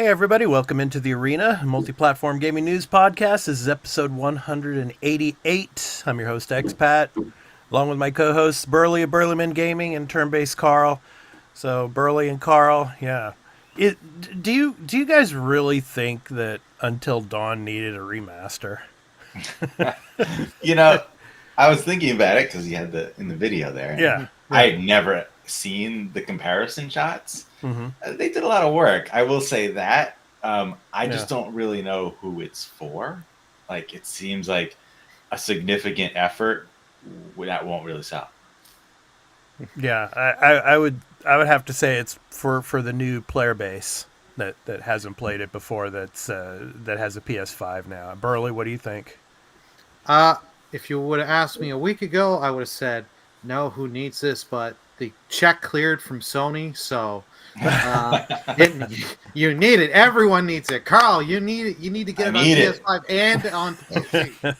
Hey everybody, welcome into the Arena, multi-platform gaming news podcast. This is episode 188. I'm your host, Expat, along with my co-hosts, Burley of Burleyman Gaming and Turn-Based Carl. So, Burley and Carl, yeah. Do you guys really think that Until Dawn needed a remaster? You know, I was thinking about it because you had in the video there. Yeah. I had never seen the comparison shots. Mm-hmm. They did a lot of work. I will say that. I just Yeah. don't really know who it's for. Like, it seems like a significant effort that won't really sell. Yeah, I would have to say it's for the new player base that hasn't played it before. That has a PS5 now. Burley, what do you think? If you would have asked me a week ago, I would have said, no, who needs this? But the check cleared from Sony, so you need it. Everyone needs it. Carl, you need it. You need to get it on PS5 and on PC.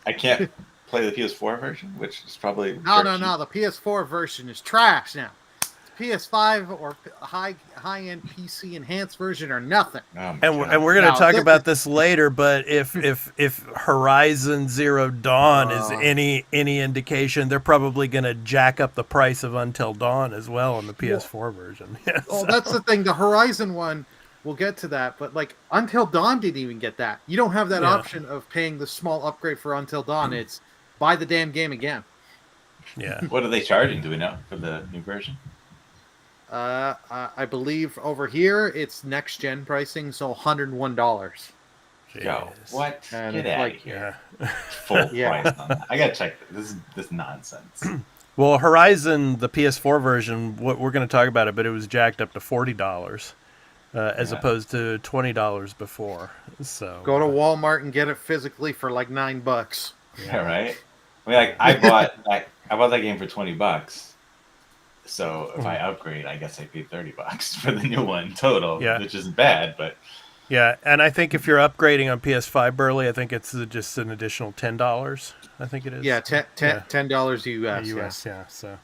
I can't play the PS4 version, which is probably... No. The PS4 version is trash now. PS5 or high-end PC enhanced version or nothing. And we're going to talk about this later, but if Horizon Zero Dawn is any indication, they're probably going to jack up the price of Until Dawn as well on the PS4 version. Yeah, oh, that's the thing. The Horizon one, we'll get to that, but like Until Dawn didn't even get that. You don't have that option of paying the small upgrade for Until Dawn. It's buy the damn game again. Yeah. What are they charging? Do we know for the new version? I believe over here it's next gen pricing, so $101. Yo, what? And get out of here! Full Yeah. price on that. I gotta check this nonsense. Well, Horizon, the PS4 version, we're going to talk about it, but it was jacked up to $40 as opposed to $20 before. So go to Walmart and get it physically for like $9. Yeah, right. I mean, like I bought that game for $20. So if I upgrade, I guess I paid $30 for the new one total, which isn't bad, but yeah. And I think if you're upgrading on PS5, Burley, I think it's just an additional $10. I think it is. Yeah, $10 US. US, yeah. So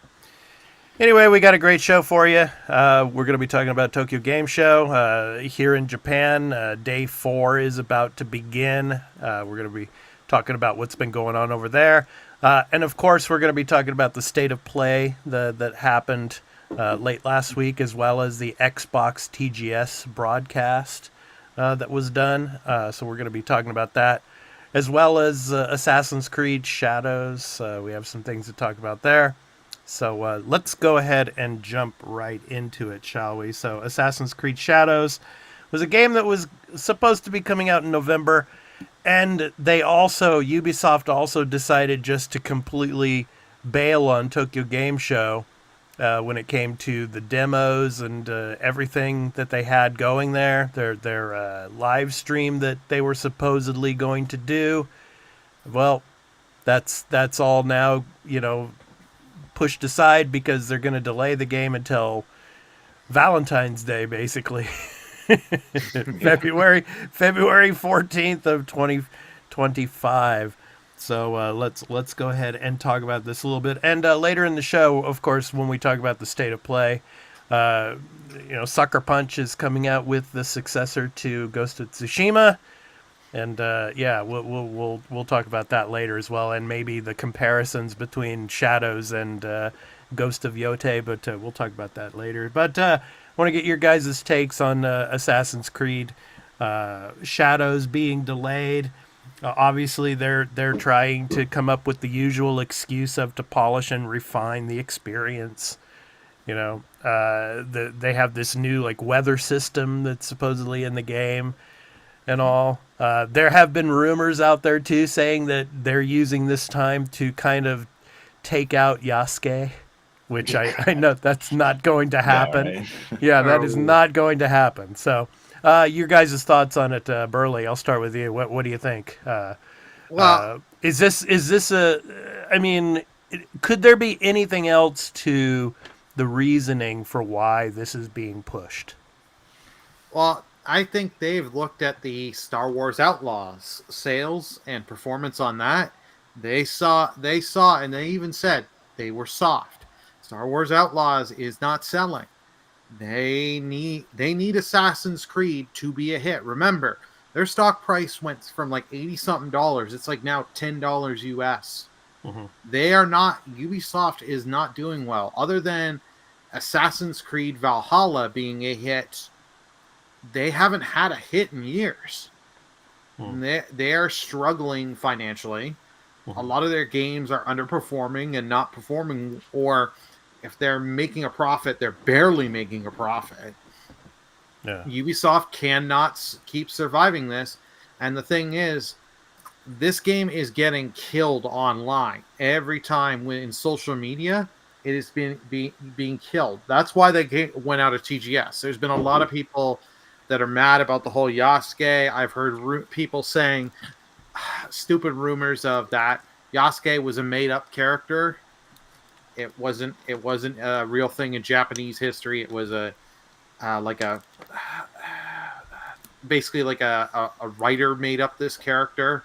anyway, we got a great show for you. We're going to be talking about Tokyo Game Show here in Japan. Day 4 is about to begin. We're going to be talking about what's been going on over there. And of course, we're going to be talking about the state of play that happened late last week, as well as the Xbox TGS broadcast that was done. So we're going to be talking about that, as well as Assassin's Creed Shadows. We have some things to talk about there. So let's go ahead and jump right into it, shall we? So Assassin's Creed Shadows was a game that was supposed to be coming out in November. And Ubisoft also decided just to completely bail on Tokyo Game Show when it came to the demos and everything that they had going there. Their live stream that they were supposedly going to do. Well, that's all now, pushed aside because they're going to delay the game until Valentine's Day, basically. February 14th of 2025. So let's go ahead and talk about this a little bit. And later in the show, of course, when we talk about the state of play, Sucker Punch is coming out with the successor to Ghost of Tsushima, and we'll talk about that later as well, and maybe the comparisons between Shadows and Ghost of Yote, but we'll talk about that later. But I want to get your guys' takes on Assassin's Creed Shadows being delayed. Obviously, they're trying to come up with the usual excuse to polish and refine the experience. They have this new weather system that's supposedly in the game and all. There have been rumors out there too saying that they're using this time to kind of take out Yasuke, which I know that's not going to happen. Yeah, right. Yeah, that is not going to happen. So, your guys' thoughts on it, Burley? I'll start with you. What do you think? Is this I mean, could there be anything else to the reasoning for why this is being pushed? Well, I think they've looked at the Star Wars Outlaws sales and performance on that. They saw, and they even said they were soft. Star Wars Outlaws is not selling. They need Assassin's Creed to be a hit. Remember, their stock price went from like 80 something dollars. It's like now $10 US. Mm-hmm. They are not, Ubisoft is not doing well. Other than Assassin's Creed Valhalla being a hit, they haven't had a hit in years. They are struggling financially. A lot of their games are underperforming and not performing, or if they're making a profit, they're barely making a profit. Yeah. Ubisoft cannot keep surviving this. And the thing is, this game is getting killed online every time in social media. It is being killed. That's why they went out of TGS. There's been a lot of people that are mad about the whole Yasuke. I've heard people saying stupid rumors of that Yasuke was a made-up character. It wasn't a real thing in Japanese history. It was basically like a writer made up this character.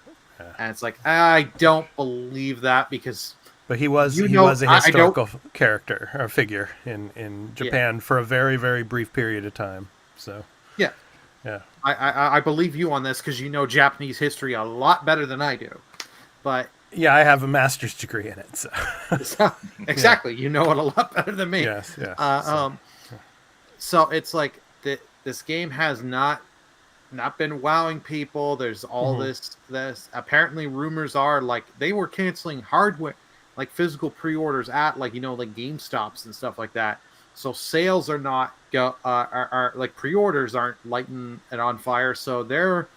And it's like, I don't believe that, because but he was a historical character or figure in Japan for a very, very brief period of time. So yeah. I believe you on this because you know Japanese history a lot better than I do. But yeah, I have a master's degree in it. So exactly, you know it a lot better than me. Yes. So it's like this game has not been wowing people. There's all this. Apparently, rumors are like they were canceling hardware, like physical pre-orders at like GameStops and stuff like that. So sales are not are like pre-orders aren't lighting it on fire. So they're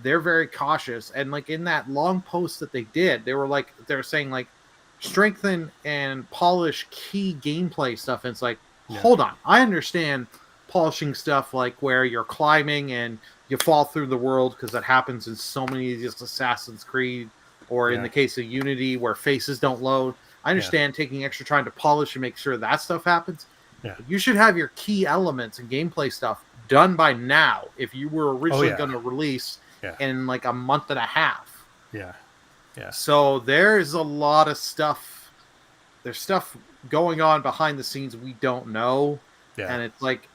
very cautious. And like in that long post that they did, they're saying like strengthen and polish key gameplay stuff. And it's like, hold on, I understand polishing stuff like where you're climbing and you fall through the world, because that happens in so many of these Assassin's Creed, or in the case of Unity where faces don't load. I understand taking extra time to polish and make sure that stuff happens. Yeah. You should have your key elements and gameplay stuff done by now if you were originally going to release in like a month and a half. Yeah. So there's a lot of stuff. There's stuff going on behind the scenes we don't know. Yeah. And it's like,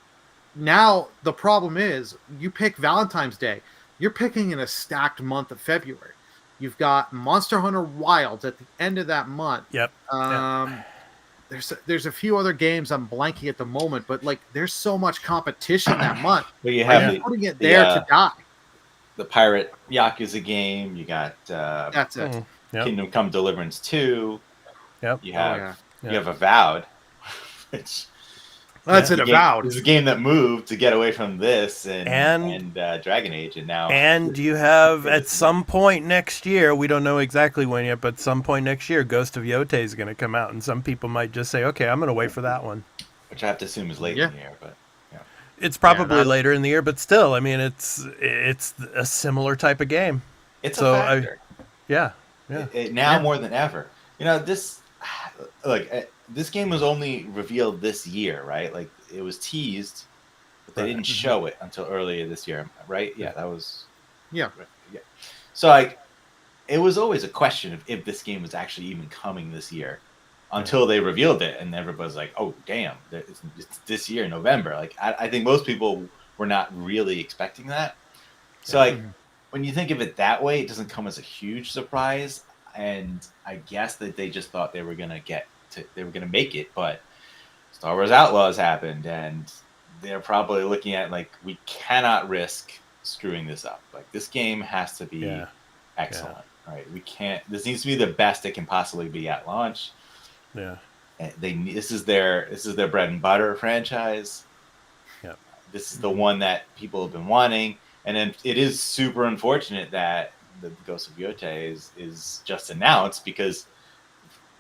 now the problem is you pick Valentine's Day. You're picking in a stacked month of February. You've got Monster Hunter Wilds at the end of that month. Yep. There's a few other games I'm blanking at the moment, but like there's so much competition that month. But you have putting it there to die. The Pirate Yakuza game. You got that's it. Kingdom Come Deliverance 2. Yep. You have Avowed, which that's an Avowed. It's a game that moved to get away from this and Dragon Age, and now. And you have at some point next year, we don't know exactly when yet, but some point next year, Ghost of Yotei is going to come out, and some people might just say, "Okay, I'm going to wait for that one," which I have to assume is late in the year, but it's probably later in the year. But still, I mean, it's a similar type of game. It's a factor. Now more than ever. This this game was only revealed this year, right? Like it was teased, but they didn't show it until earlier this year, right? Yeah, that was. Yeah. So like, it was always a question of if this game was actually even coming this year, until they revealed it, and everybody's like, "Oh, damn! It's this year, November." Like I think most people were not really expecting that. So like, when you think of it that way, it doesn't come as a huge surprise. And I guess that they just thought they were gonna make it, but Star Wars Outlaws happened, and they're probably looking at like, we cannot risk screwing this up. Like this game has to be excellent, right? We can't. This needs to be the best it can possibly be at launch. Yeah, and this is their bread and butter franchise. Yeah, this is the one that people have been wanting, and then it is super unfortunate that the Ghost of Yotei is just announced, because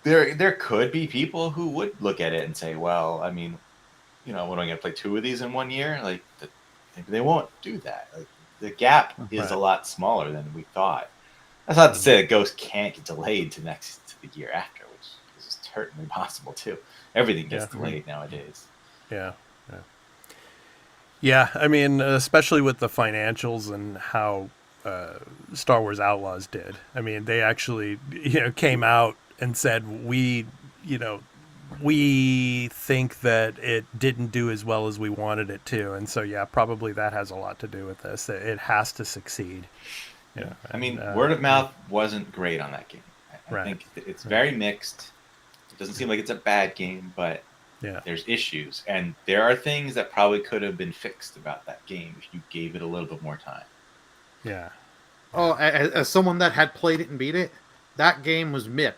there could be people who would look at it and say, well, I mean, what am I going to play 2 of these in 1 year? Like, maybe they won't do that. Like, the gap is a lot smaller than we thought. That's not to say that Ghost can't get delayed to the year after, which is certainly possible too. Everything gets delayed nowadays. Yeah, I mean, especially with the financials and how Star Wars Outlaws did. I mean, they actually, came out and said, we, we think that it didn't do as well as we wanted it to, and so yeah, probably that has a lot to do with this. It has to succeed. Yeah. I And, mean, word of mouth wasn't great on that game. I Right. think it's very mixed. It doesn't seem like it's a bad game, but yeah, there's issues, and there are things that probably could have been fixed about that game if you gave it a little bit more time. yeah, Oh, as someone that had played it and beat it, that game was mid,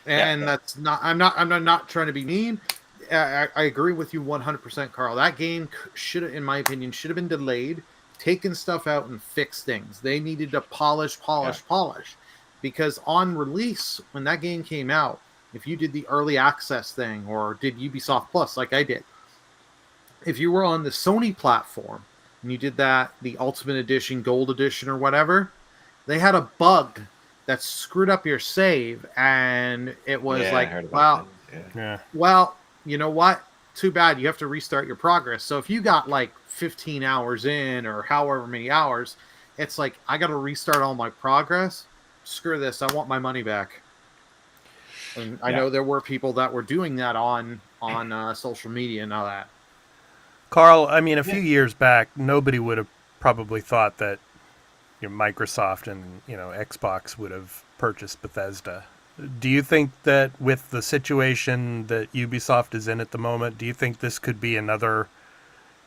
and Yeah. that's not. I'm not trying to be mean. I agree with you 100%, Carl. That game should, in my opinion, should have been delayed, taken stuff out, and fixed things. They needed to polish, because on release, when that game came out, if you did the early access thing or did Ubisoft Plus like I did, if you were on the Sony platform and you did that, the Ultimate Edition, Gold Edition, or whatever, they had a bug that screwed up your save, and it was Yeah, I like, heard about well, that. Yeah. yeah, well, you know what? Too bad. You have to restart your progress. So if you got like 15 hours in or however many hours, it's like, I got to restart all my progress. Screw this. I want my money back. And I Yeah. know there were people that were doing that on social media and all that. Carl. I mean, a few years back, nobody would have probably thought that Microsoft and Xbox would have purchased Bethesda. Do you think that with the situation that Ubisoft is in at the moment, do you think this could be another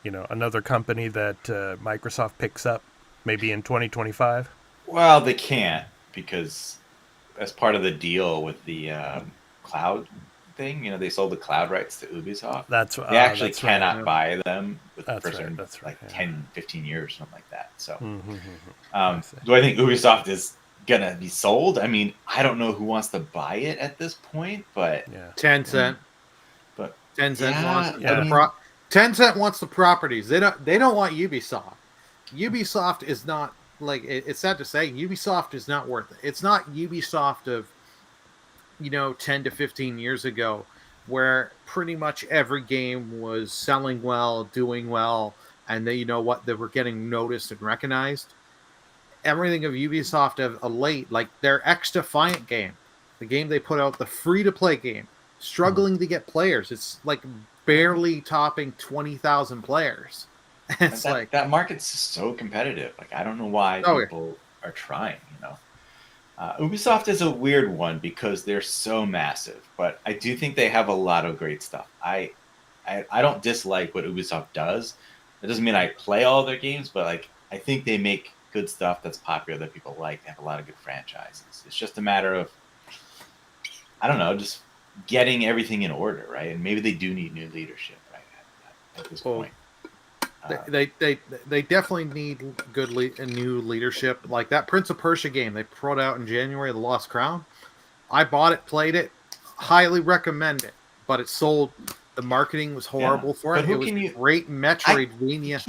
company that Microsoft picks up maybe in 2025? Well, they can't, because as part of the deal with the cloud thing, they sold the cloud rights to Ubisoft. They actually that's cannot right. buy them That's for right, certain, that's right, like yeah. 10, 15 years, something like that. So, I see. do I think Ubisoft is gonna be sold? I mean, I don't know who wants to buy it at this point, but Yeah. Tencent. But Tencent yeah, wants yeah. the Tencent wants the properties. They don't want Ubisoft. Ubisoft is not, like, it's sad to say, Ubisoft is not worth it. It's not Ubisoft of 10 to 15 years ago, where pretty much every game was selling well, doing well, and they were getting noticed and recognized. Everything of Ubisoft of late, like their X Defiant game, the game they put out, the free-to-play game, struggling to get players. It's like barely topping 20,000 players. It's that market's so competitive. Like, I don't know why people are trying. Ubisoft is a weird one because they're so massive, but I do think they have a lot of great stuff. I don't dislike what Ubisoft does. It doesn't mean I play all their games, but like, I think they make good stuff that's popular that people like. They have a lot of good franchises. It's just a matter of, I don't know, just getting everything in order, right? And maybe they do need new leadership, right, at this point. They definitely need good new leadership. Like that Prince of Persia game they brought out in January, The Lost Crown. I bought it, played it, highly recommend it. But it sold. The marketing was horrible for it. It was great Metroidvania.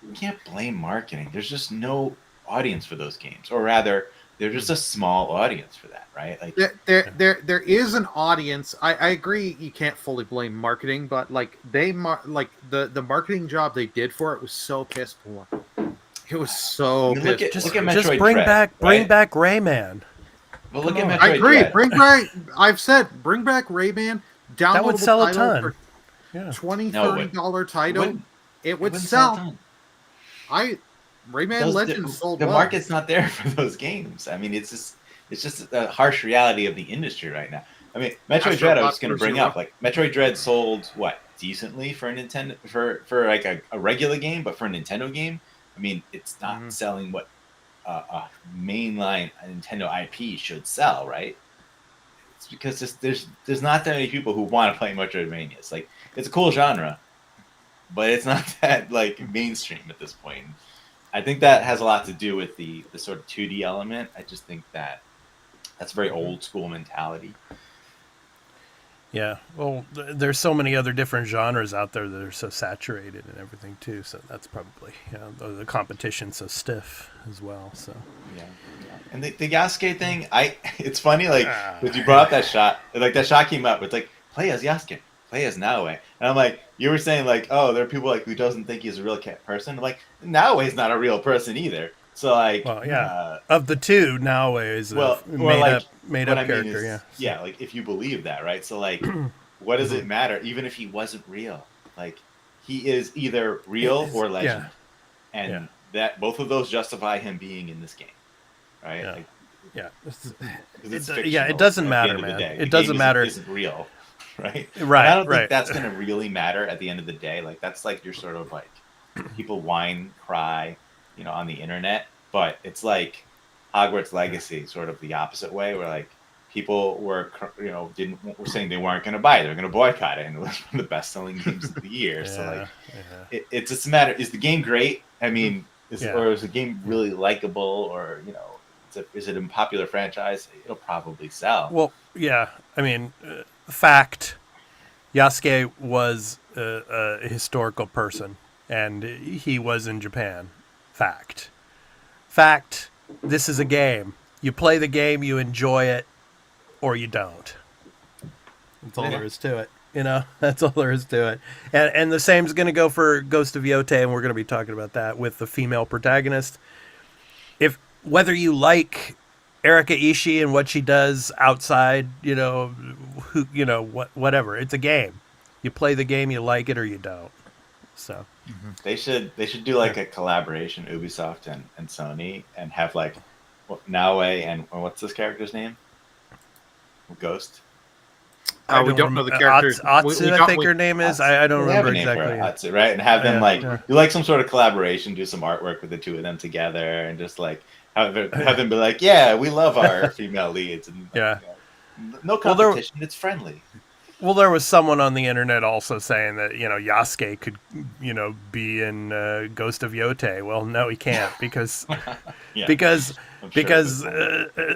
You can't blame marketing. There's just no audience for those games, or rather, they're just a small audience for that, right? Like there is an audience. I agree. You can't fully blame marketing, but like the marketing job they did for it was so piss poor. It was so. I mean, look at Metroid Just bring Dread, back Rayman. Well, look at Metroid I agree. Dread. I've said bring back Rayman. Downloadable That would sell a title ton. for Yeah. $20-$30 title. It would sell. Rayman Legends sold the well. market's not there for those games. I mean, it's just a harsh reality of the industry right now. I mean, Metroid Dread, I was going to bring up, like, Metroid Dread sold decently for a Nintendo, for like a regular game, but for a Nintendo game, I mean, it's not selling what a mainline Nintendo IP should sell, right? It's because there's not that many people who want to play Metroidvanias. Like, it's a cool genre, but it's not that like mainstream at this point. I think that has a lot to do with the sort of 2D element. I just think that's a very old school mentality. Yeah, well, there's so many other different genres out there that are so saturated and everything too. So that's probably the competition's so stiff as well. So yeah. And the Yasuke thing, it's funny, like, because you brought up that shot, like that shot came up. It's like, play as Yasuke, play as Naoe, and I'm like, you were saying like, oh, there are people like who doesn't think he's a real person. I'm like, Naoe's not a real person either. So like, well, yeah, of the two, Naoe is a made up character. Like, if you believe that, right? So like, what does it matter? Even if he wasn't real, like he is either real or legend, and that both of those justify him being in this game, right? Yeah. Like, Yeah. it's It doesn't matter, man. It doesn't matter. Isn't real, right? Right. And I don't think right. that's going to really matter at the end of the day. Like that's like your sort of like people whine, cry, on the internet, but it's like Hogwarts Legacy, sort of the opposite way, where like people were saying they weren't going to buy it, they're going to boycott it, and it was one of the best-selling games of the year. So like, it's just a matter: is the game great? I mean, or is the game really likable, or is it a popular franchise? It'll probably sell. Well, yeah. I mean, fact: Yasuke was a historical person, and he was in Japan. Fact: this is a game. You play the game, you enjoy it, or you don't. That's all there is to it. That's all there is to it. And the same's going to go for Ghost of Yote, and we're going to be talking about that with the female protagonist. Whether you like Erika Ishii and what she does outside, whatever. It's a game. You play the game, you like it or you don't. So they should do like a collaboration, Ubisoft and Sony, and have like Naoe and what's this character's name? Ghost. We don't know the characters. Atsu, I think her name is. I don't remember exactly. Atsu, right? And have them do like some sort of collaboration, do some artwork with the two of them together, and just like have them be like, yeah, we love our female leads, and no competition. It's friendly. Well, there was someone on the internet also saying that Yasuke could be in Ghost of Yote. Well, no, he can't because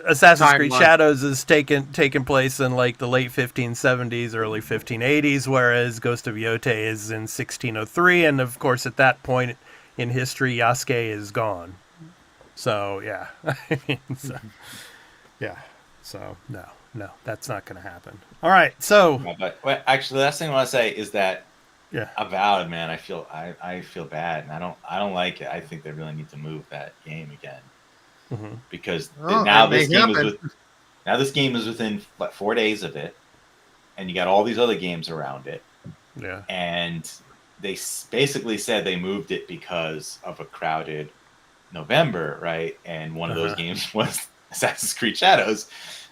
Assassin's Creed Shadows is taken place in like the late 1570s, early 1580s, whereas Ghost of Yote is in 1603, and of course at that point in history, Yasuke is gone. So yeah, so no, that's not going to happen. All right, so actually, the last thing I want to say is that Avowed, man, I feel bad, and I don't like it. I think they really need to move that game again. Because now this game is within 4 days of it, and you got all these other games around it. Yeah, and they basically said they moved it because of a crowded November, right? And one of those games was Assassin's Creed Shadows.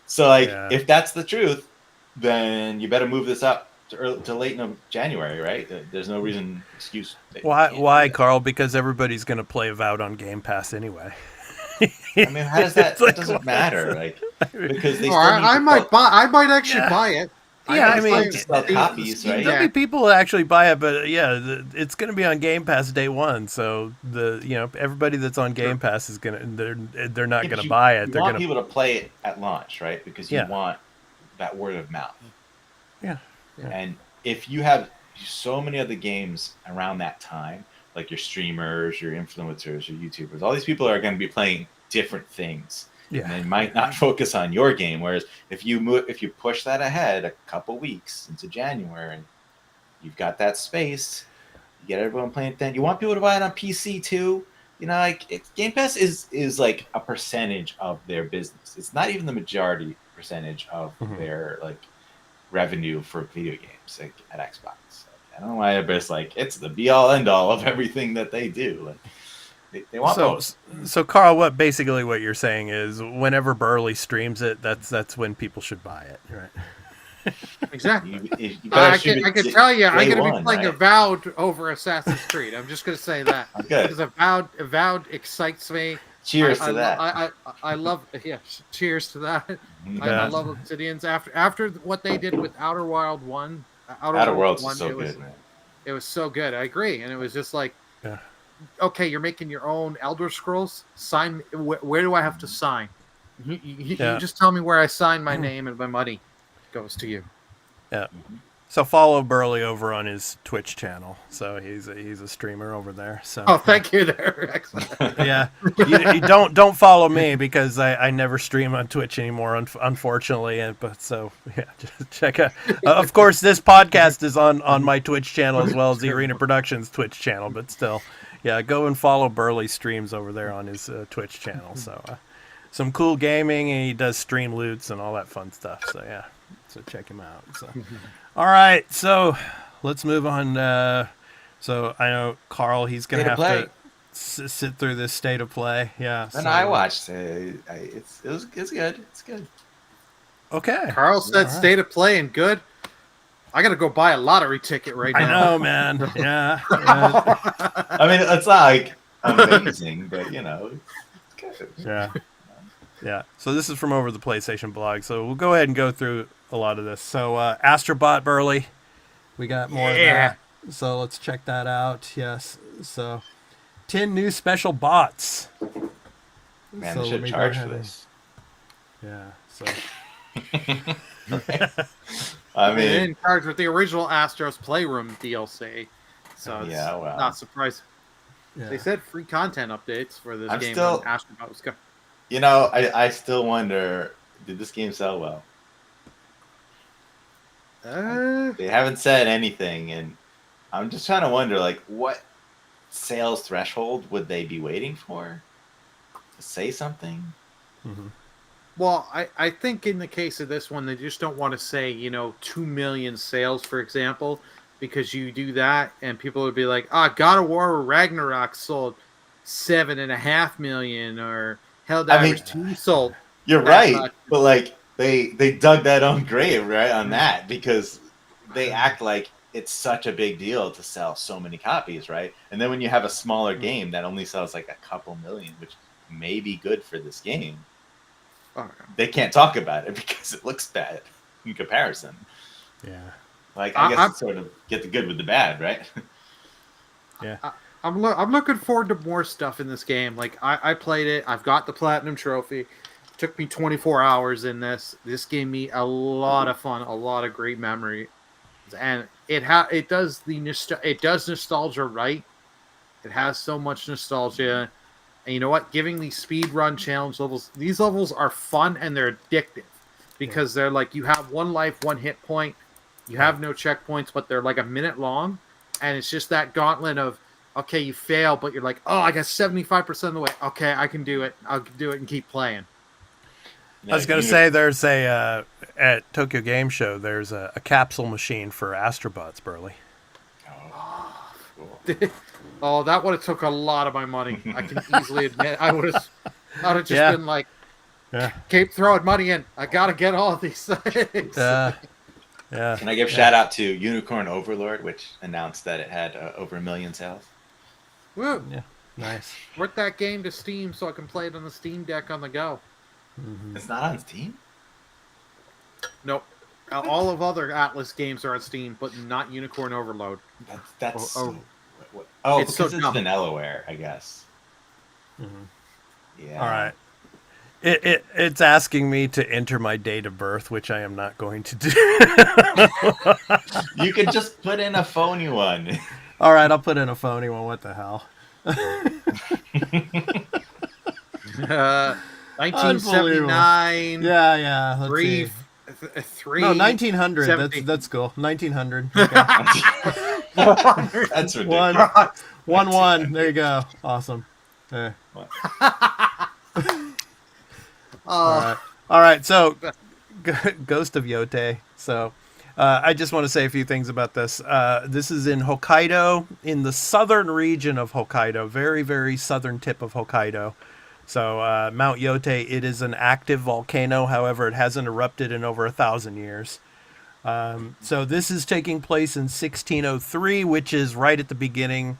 So, like, if that's the truth, then you better move this up to late January, right? There's no excuse. Why, Carl? Because everybody's going to play Avowed on Game Pass anyway. I mean, how does that? It doesn't matter, like, because they. I might actually buy it. Yeah, I mean, sell copies, right? There'll be people that actually buy it, but it's going to be on Game Pass day one. So everybody that's on Game Pass is they're not going to buy it. You want people to play it at launch, right? Because you want that word of mouth. Yeah. And if you have so many other games around that time, like your streamers, your influencers, your YouTubers, all these people are going to be playing different things. Yeah. And they might not focus on your game. Whereas if you push that ahead a couple weeks into January, you've got that space. You get everyone playing it then. You want people to buy it on PC too. Game Pass is like a percentage of their business. It's not even the majority percentage of their like revenue for video games at Xbox. I don't know why everybody's like it's the be all end all of everything that they do. Like, they want both. So Carl, what you're saying is whenever Burley streams it, that's when people should buy it, right? Exactly. I can tell you, I'm going to be playing Avowed over Assassin's Creed. I'm just going to say that. Because Avowed excites me. Cheers to that. I love. Cheers to that. I love Obsidian's after what they did with Outer World 1. Outer Worlds is so good, man. It was so good. I agree, and it was just like. Yeah. Okay, you're making your own Elder Scrolls. Sign. Where do I have to sign? You just tell me where I sign my name, and my money goes to you. Yeah. So follow Burley over on his Twitch channel. So he's a streamer over there. So thank you there. Excellent. Yeah. You don't follow me because I never stream on Twitch anymore, unfortunately. But so just check out. Of course, this podcast is on my Twitch channel as well as the Arena Productions Twitch channel. But still. Yeah, go and follow Burley's streams over there on his Twitch channel. So, some cool gaming, and he does stream loots and all that fun stuff. So, yeah. So check him out. So, all right. So let's move on. So I know Carl. He's gonna State of have to sit through this state of play. Yeah. And so, I watched it. It's good. It's good. Okay. Carl said All right. state of play and good. I gotta go buy a lottery ticket right now. I know, man. Yeah. I mean, it's not like amazing, but you know, it's good. Yeah. Yeah. So this is from over the PlayStation blog. So we'll go ahead and go through a lot of this. So Astrobot Burley, we got more of that. So let's check that out. Yes. So 10 new special bots. Man, So they let should me go charge ahead for and- this. Yeah. So I They're mean, in charge with the original Astros Playroom DLC, so it's Yeah, well. not surprising. yeah. They said free content updates for this I'm game still- when Astronaut was coming. you know, I still wonder, did this game sell well? They haven't said anything, and I'm just trying to wonder, like, what sales threshold would they be waiting for to say something? Mhm. Well, I think in the case of this one, they just don't want to say, 2 million sales, for example, because you do that and people would be like, God of War Ragnarok sold 7.5 million, or Helldivers 2 sold. You're that right, much. but like they dug that own grave right on that, because they act like it's such a big deal to sell so many copies, right? And then when you have a smaller game that only sells like a couple million, which may be good for this game, they can't talk about it because it looks bad in comparison. Yeah. Like, I guess it's sort of get the good with the bad, right? Yeah. I'm looking forward to more stuff in this game. Like, I played it. I've got the platinum trophy. It took me 24 hours in this. This gave me a lot of fun, a lot of great memory, and it does nostalgia right. It has so much nostalgia, and you know what? Giving these speed run challenge levels, these levels are fun and they're addictive because they're like, you have one life, one hit point. You have no checkpoints, but they're like a minute long, and it's just that gauntlet of, okay, you fail, but you're like, oh, I got 75% of the way. Okay, I can do it. I'll do it and keep playing. I was going to say, there's at Tokyo Game Show, there's a capsule machine for Astrobots, Burley. Oh, cool. Oh, that would have took a lot of my money. I can easily admit. I would have just been like, keep throwing money in. I got to get all of these things. Yeah. Can I give shout out to Unicorn Overlord, which announced that it had over 1 million sales? Woo! Yeah. Nice. Port that game to Steam so I can play it on the Steam Deck on the go. Mm-hmm. It's not on Steam? Nope. All of other Atlas games are on Steam, but not Unicorn Overload. That's Oh, it's it's so because it's dumb. Vanillaware, I guess. Mm-hmm. Yeah. All right. It's asking me to enter my date of birth, which I am not going to do. You could just put in a phony one. All right, I'll put in a phony one. What the hell? 1979. Yeah. Let's Three. see. Three. No, 1900. 70. That's cool. 1900. Okay. That's ridiculous. 1-1. There you go. Awesome. There. All right. So, Ghost of Yote. So, I just want to say a few things about this. This is in Hokkaido, in the southern region of Hokkaido, very, very southern tip of Hokkaido. So, Mount Yote, it is an active volcano. However, it hasn't erupted in over 1,000 years. So, this is taking place in 1603, which is right at the beginning,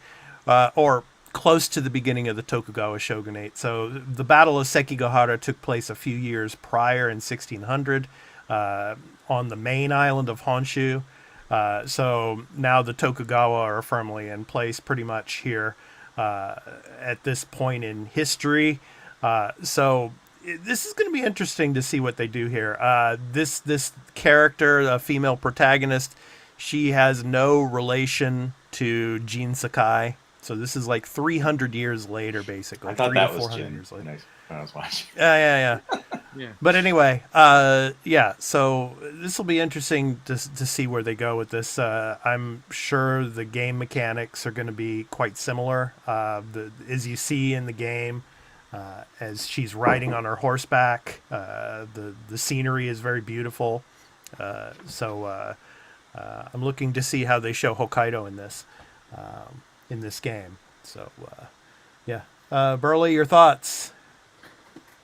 or close to the beginning of the Tokugawa shogunate. So the Battle of Sekigahara took place a few years prior in 1600 on the main island of Honshu. So now the Tokugawa are firmly in place pretty much here at this point in history. So this is going to be interesting to see what they do here. This character, a female protagonist, she has no relation to Jin Sakai. So this is like 300 years later, basically. I thought 300 that to was 400 Jin years later. when I was watching. Yeah. Yeah. But anyway, so this will be interesting to see where they go with this. I'm sure the game mechanics are going to be quite similar. As you see in the game, as she's riding on her horseback, the scenery is very beautiful. So I'm looking to see how they show Hokkaido in this game. So yeah, Burley, your thoughts?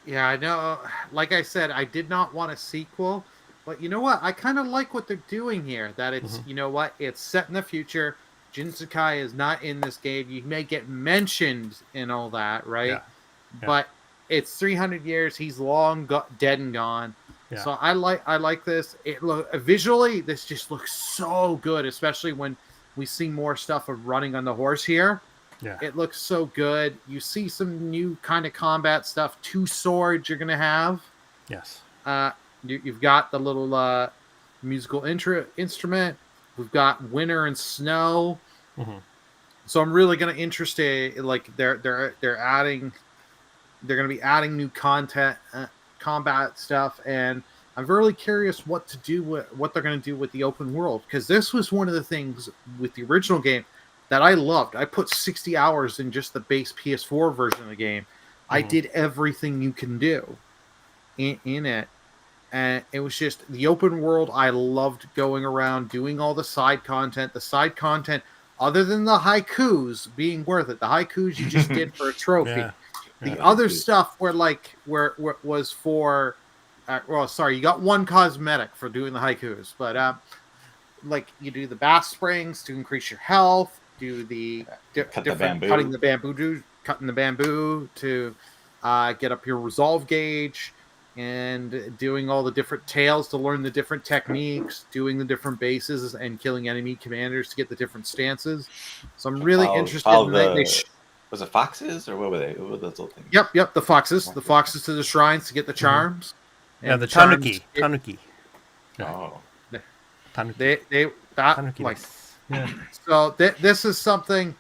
Yeah, I know. Like I said, I did not want a sequel, but you know what? I kind of like what they're doing here. That it's, Mhm. you know what? It's set in the future. Jin Sakai is not in this game. You may get mentioned and all that, right? Yeah, yeah, But it's 300 years. He's long dead and gone. yeah. So I like this. It look visually, this just looks so good, especially when we see more stuff of running on the horse here. Yeah. It looks so good. You see some new kind of combat stuff. 2 swords you're gonna have. Yes. Uh, you've got the little musical instrument. We've got winter and snow. Hmm. So I'm really gonna interested. Like they're adding. They're gonna be adding new content, combat stuff, and I'm really curious what to do with what they're gonna do with the open world, because this was one of the things with the original game that I loved. I put 60 hours in just the base PS4 version of the game. I Mhm. did everything you can do in it. And it was just the open world. I loved going around doing all the side content. The side content, other than the haikus being worth it, the haikus you just did for a trophy. Yeah. The Yeah. other stuff where was for, well, sorry, you got one cosmetic for doing the haikus, but like you do the bath springs to increase your health, do the Cut the different bamboo. cutting the bamboo to get up your resolve gauge, and doing all the different tails to learn the different techniques, doing the different bases and killing enemy commanders to get the different stances. So I'm really interested in Was it foxes or what were they? What were those little things? Yep, the foxes to the shrines to get the charms. Yeah, And the charms, tanuki. Oh, Tanuki. they that Tanuki. like Yeah. so. This is something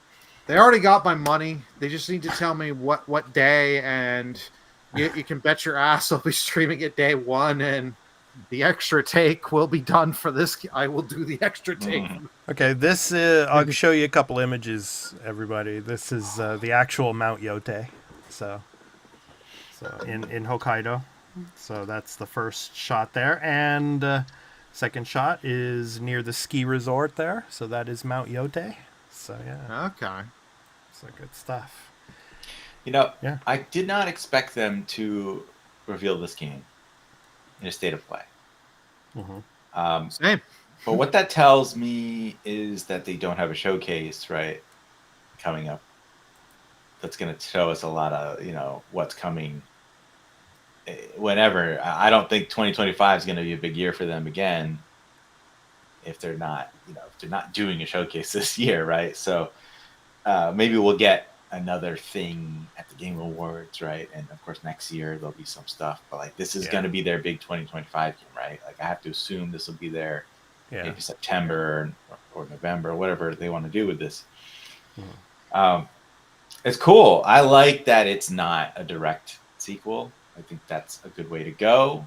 they already got my money. They just need to tell me what day, and you can bet your ass I'll be streaming it day one, and the extra take will be done for this. I will do the extra take. Okay, this I'll show you a couple images, everybody. This is the actual Mount Yote, so in Hokkaido. So that's the first shot there, and second shot is near the ski resort there. So that is Mount Yote. So yeah, Okay. so good stuff. yeah. I did not expect them to reveal this game in a state of play. Mm-hmm. Same. But what that tells me is that they don't have a showcase, right, coming up. That's going to show us a lot of, what's coming whenever. I don't think 2025 is going to be a big year for them again if they're not, doing a showcase this year, right? So maybe we'll get another thing at the Game Awards, right? And of course, next year there'll be some stuff. But like, this is going to be their big 2025 game, right? Like, I have to assume this will be their maybe September or November, whatever they want to do with this. It's cool. I like that it's not a direct sequel. I think that's a good way to go.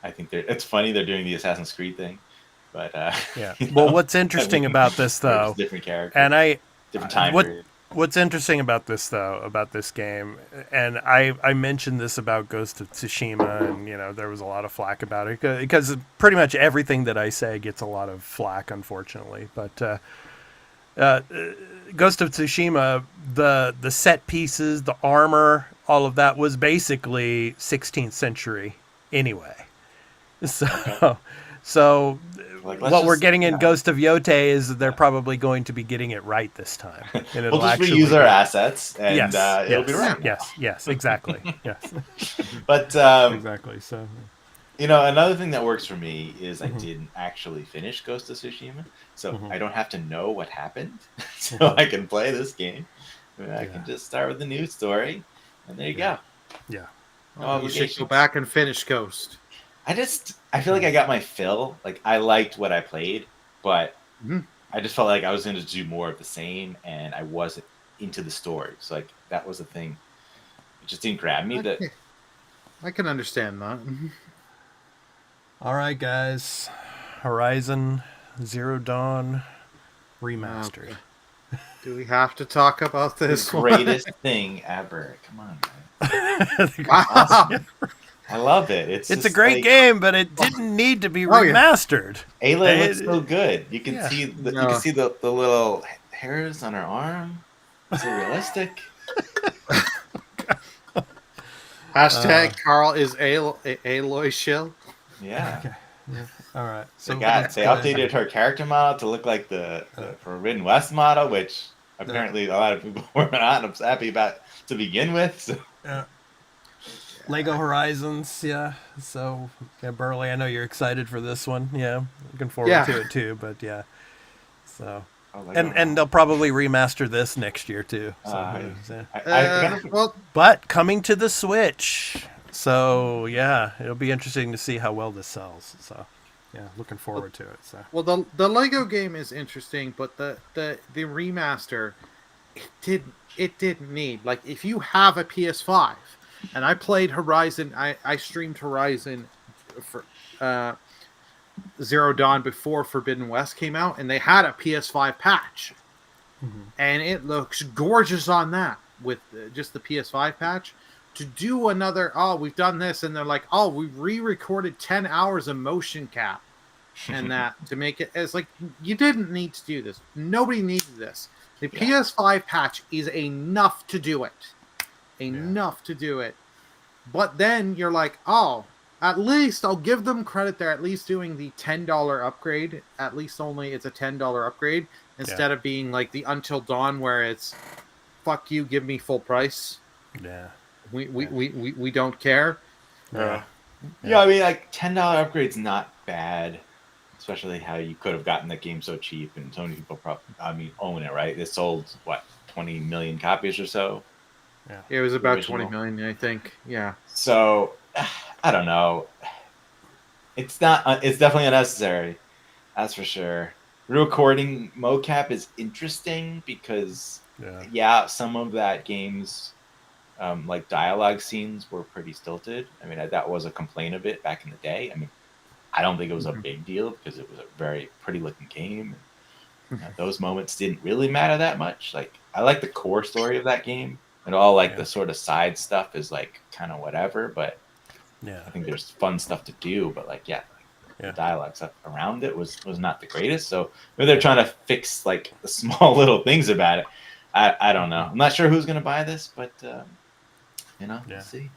I think it's funny they're doing the Assassin's Creed thing, but yeah. Well, what's interesting about this though, different characters, and different time period. What's interesting about this though, about this game, and I mentioned this about Ghost of Tsushima, and there was a lot of flack about it because pretty much everything that I say gets a lot of flack, unfortunately. But Ghost of Tsushima, the set pieces, the armor, all of that was basically 16th century anyway. So what we're getting in Ghost of Yote is they're probably going to be getting it right this time. And we'll just reuse our assets, and it'll be right. Yes, exactly. Yes. But exactly. So another thing that works for me is I didn't actually finish Ghost of Tsushima, so I don't have to know what happened, so I can play this game. I can just start with the new story, and there you go. Yeah. You should go back and finish Ghost. I feel like I got my fill. Like, I liked what I played, but I just felt like I was going to do more of the same, and I wasn't into the story. So, like, that was the thing. It just didn't grab me. I can understand that. All right, guys. Horizon Zero Dawn remastered. Okay. Do we have to talk about this? The greatest thing ever. Come on, man. Wow. I love it. It's It's a just great like, game, but it didn't need to be Oh, yeah. remastered. Ayla looks It- so good. You can yeah. see the No. little hairs on her arm. So realistic. Hashtag Carl is Aloy Shill. Yeah. Okay. Yeah. All right. So They let's go ahead. updated her character model to look like the Forbidden West model, which apparently a lot of people were not happy about to begin with. So. Lego Horizons, yeah. So, yeah, Burley, I know you're excited for this one. Yeah, looking forward to it too. But yeah, so and they'll probably remaster this next year too. So, yeah. Well, But coming to the Switch, so yeah, it'll be interesting to see how well this sells. So, yeah, looking forward to it. So, well, the Lego game is interesting, but the remaster, it didn't need, like, if you have a PS5, and I played Horizon, I streamed Horizon for Zero Dawn before Forbidden West came out, and they had a PS5 patch, and it looks gorgeous on that with just the PS5 patch. To do another, oh, we've done this, and they're like, oh, we re-recorded 10 hours of motion cap and that to make it. It's like, you didn't need to do this. Nobody needed this. The PS5 patch is enough to do it. Enough to do it. But then you're like, oh, at least I'll give them credit. They're at least doing the $10 upgrade. At least only it's a $10 upgrade instead of being like the Until Dawn where it's, fuck you, give me full price. yeah. We don't care. Yeah, I mean, like $10 upgrade's not bad, especially how you could have gotten the game so cheap, and so many people own it, right? It sold what 20 million copies or so. Yeah, it was about 20 million, I think. Yeah. So I don't know. It's not. It's definitely unnecessary. That's for sure. Recording mocap is interesting because some of that game's like dialogue scenes were pretty stilted. I mean, that was a complaint of it back in the day. I mean, I don't think it was a big deal because it was a very pretty looking game. Those moments didn't really matter that much. Like, I like the core story of that game, and all like the sort of side stuff is like kind of whatever. But I think there's fun stuff to do. But like, the dialogue stuff around it was not the greatest. So maybe they're trying to fix like the small little things about it. I don't know. I'm not sure who's gonna buy this, but we'll see.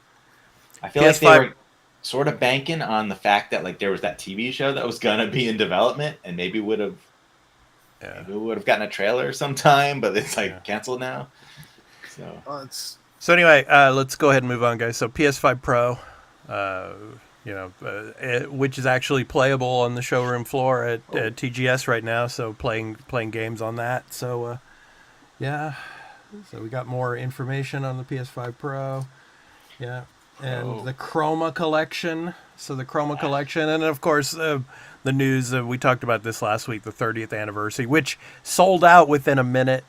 I feel like they were sort of banking on the fact that like there was that TV show that was gonna be in development, and maybe would have gotten a trailer sometime, but it's like canceled now. So anyway, let's go ahead and move on, guys. So PS5 Pro, which is actually playable on the showroom floor at TGS right now. So playing games on that. So so we got more information on the PS5 Pro. Yeah. And the Chroma collection. So the Chroma collection. And of course, the news, we talked about this last week, the 30th anniversary, which sold out within a minute.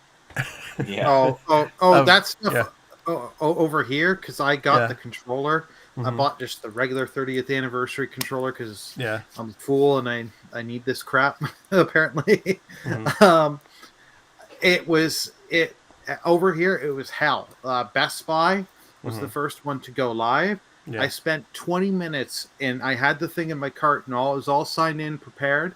That's stuff over here, because I got the controller. I bought just the regular 30th anniversary controller because I'm a fool and I need this crap, apparently. It over here, it was hell. Best Buy was the first one to go live. I spent 20 minutes and I had the thing in my cart and it was all signed in, prepared.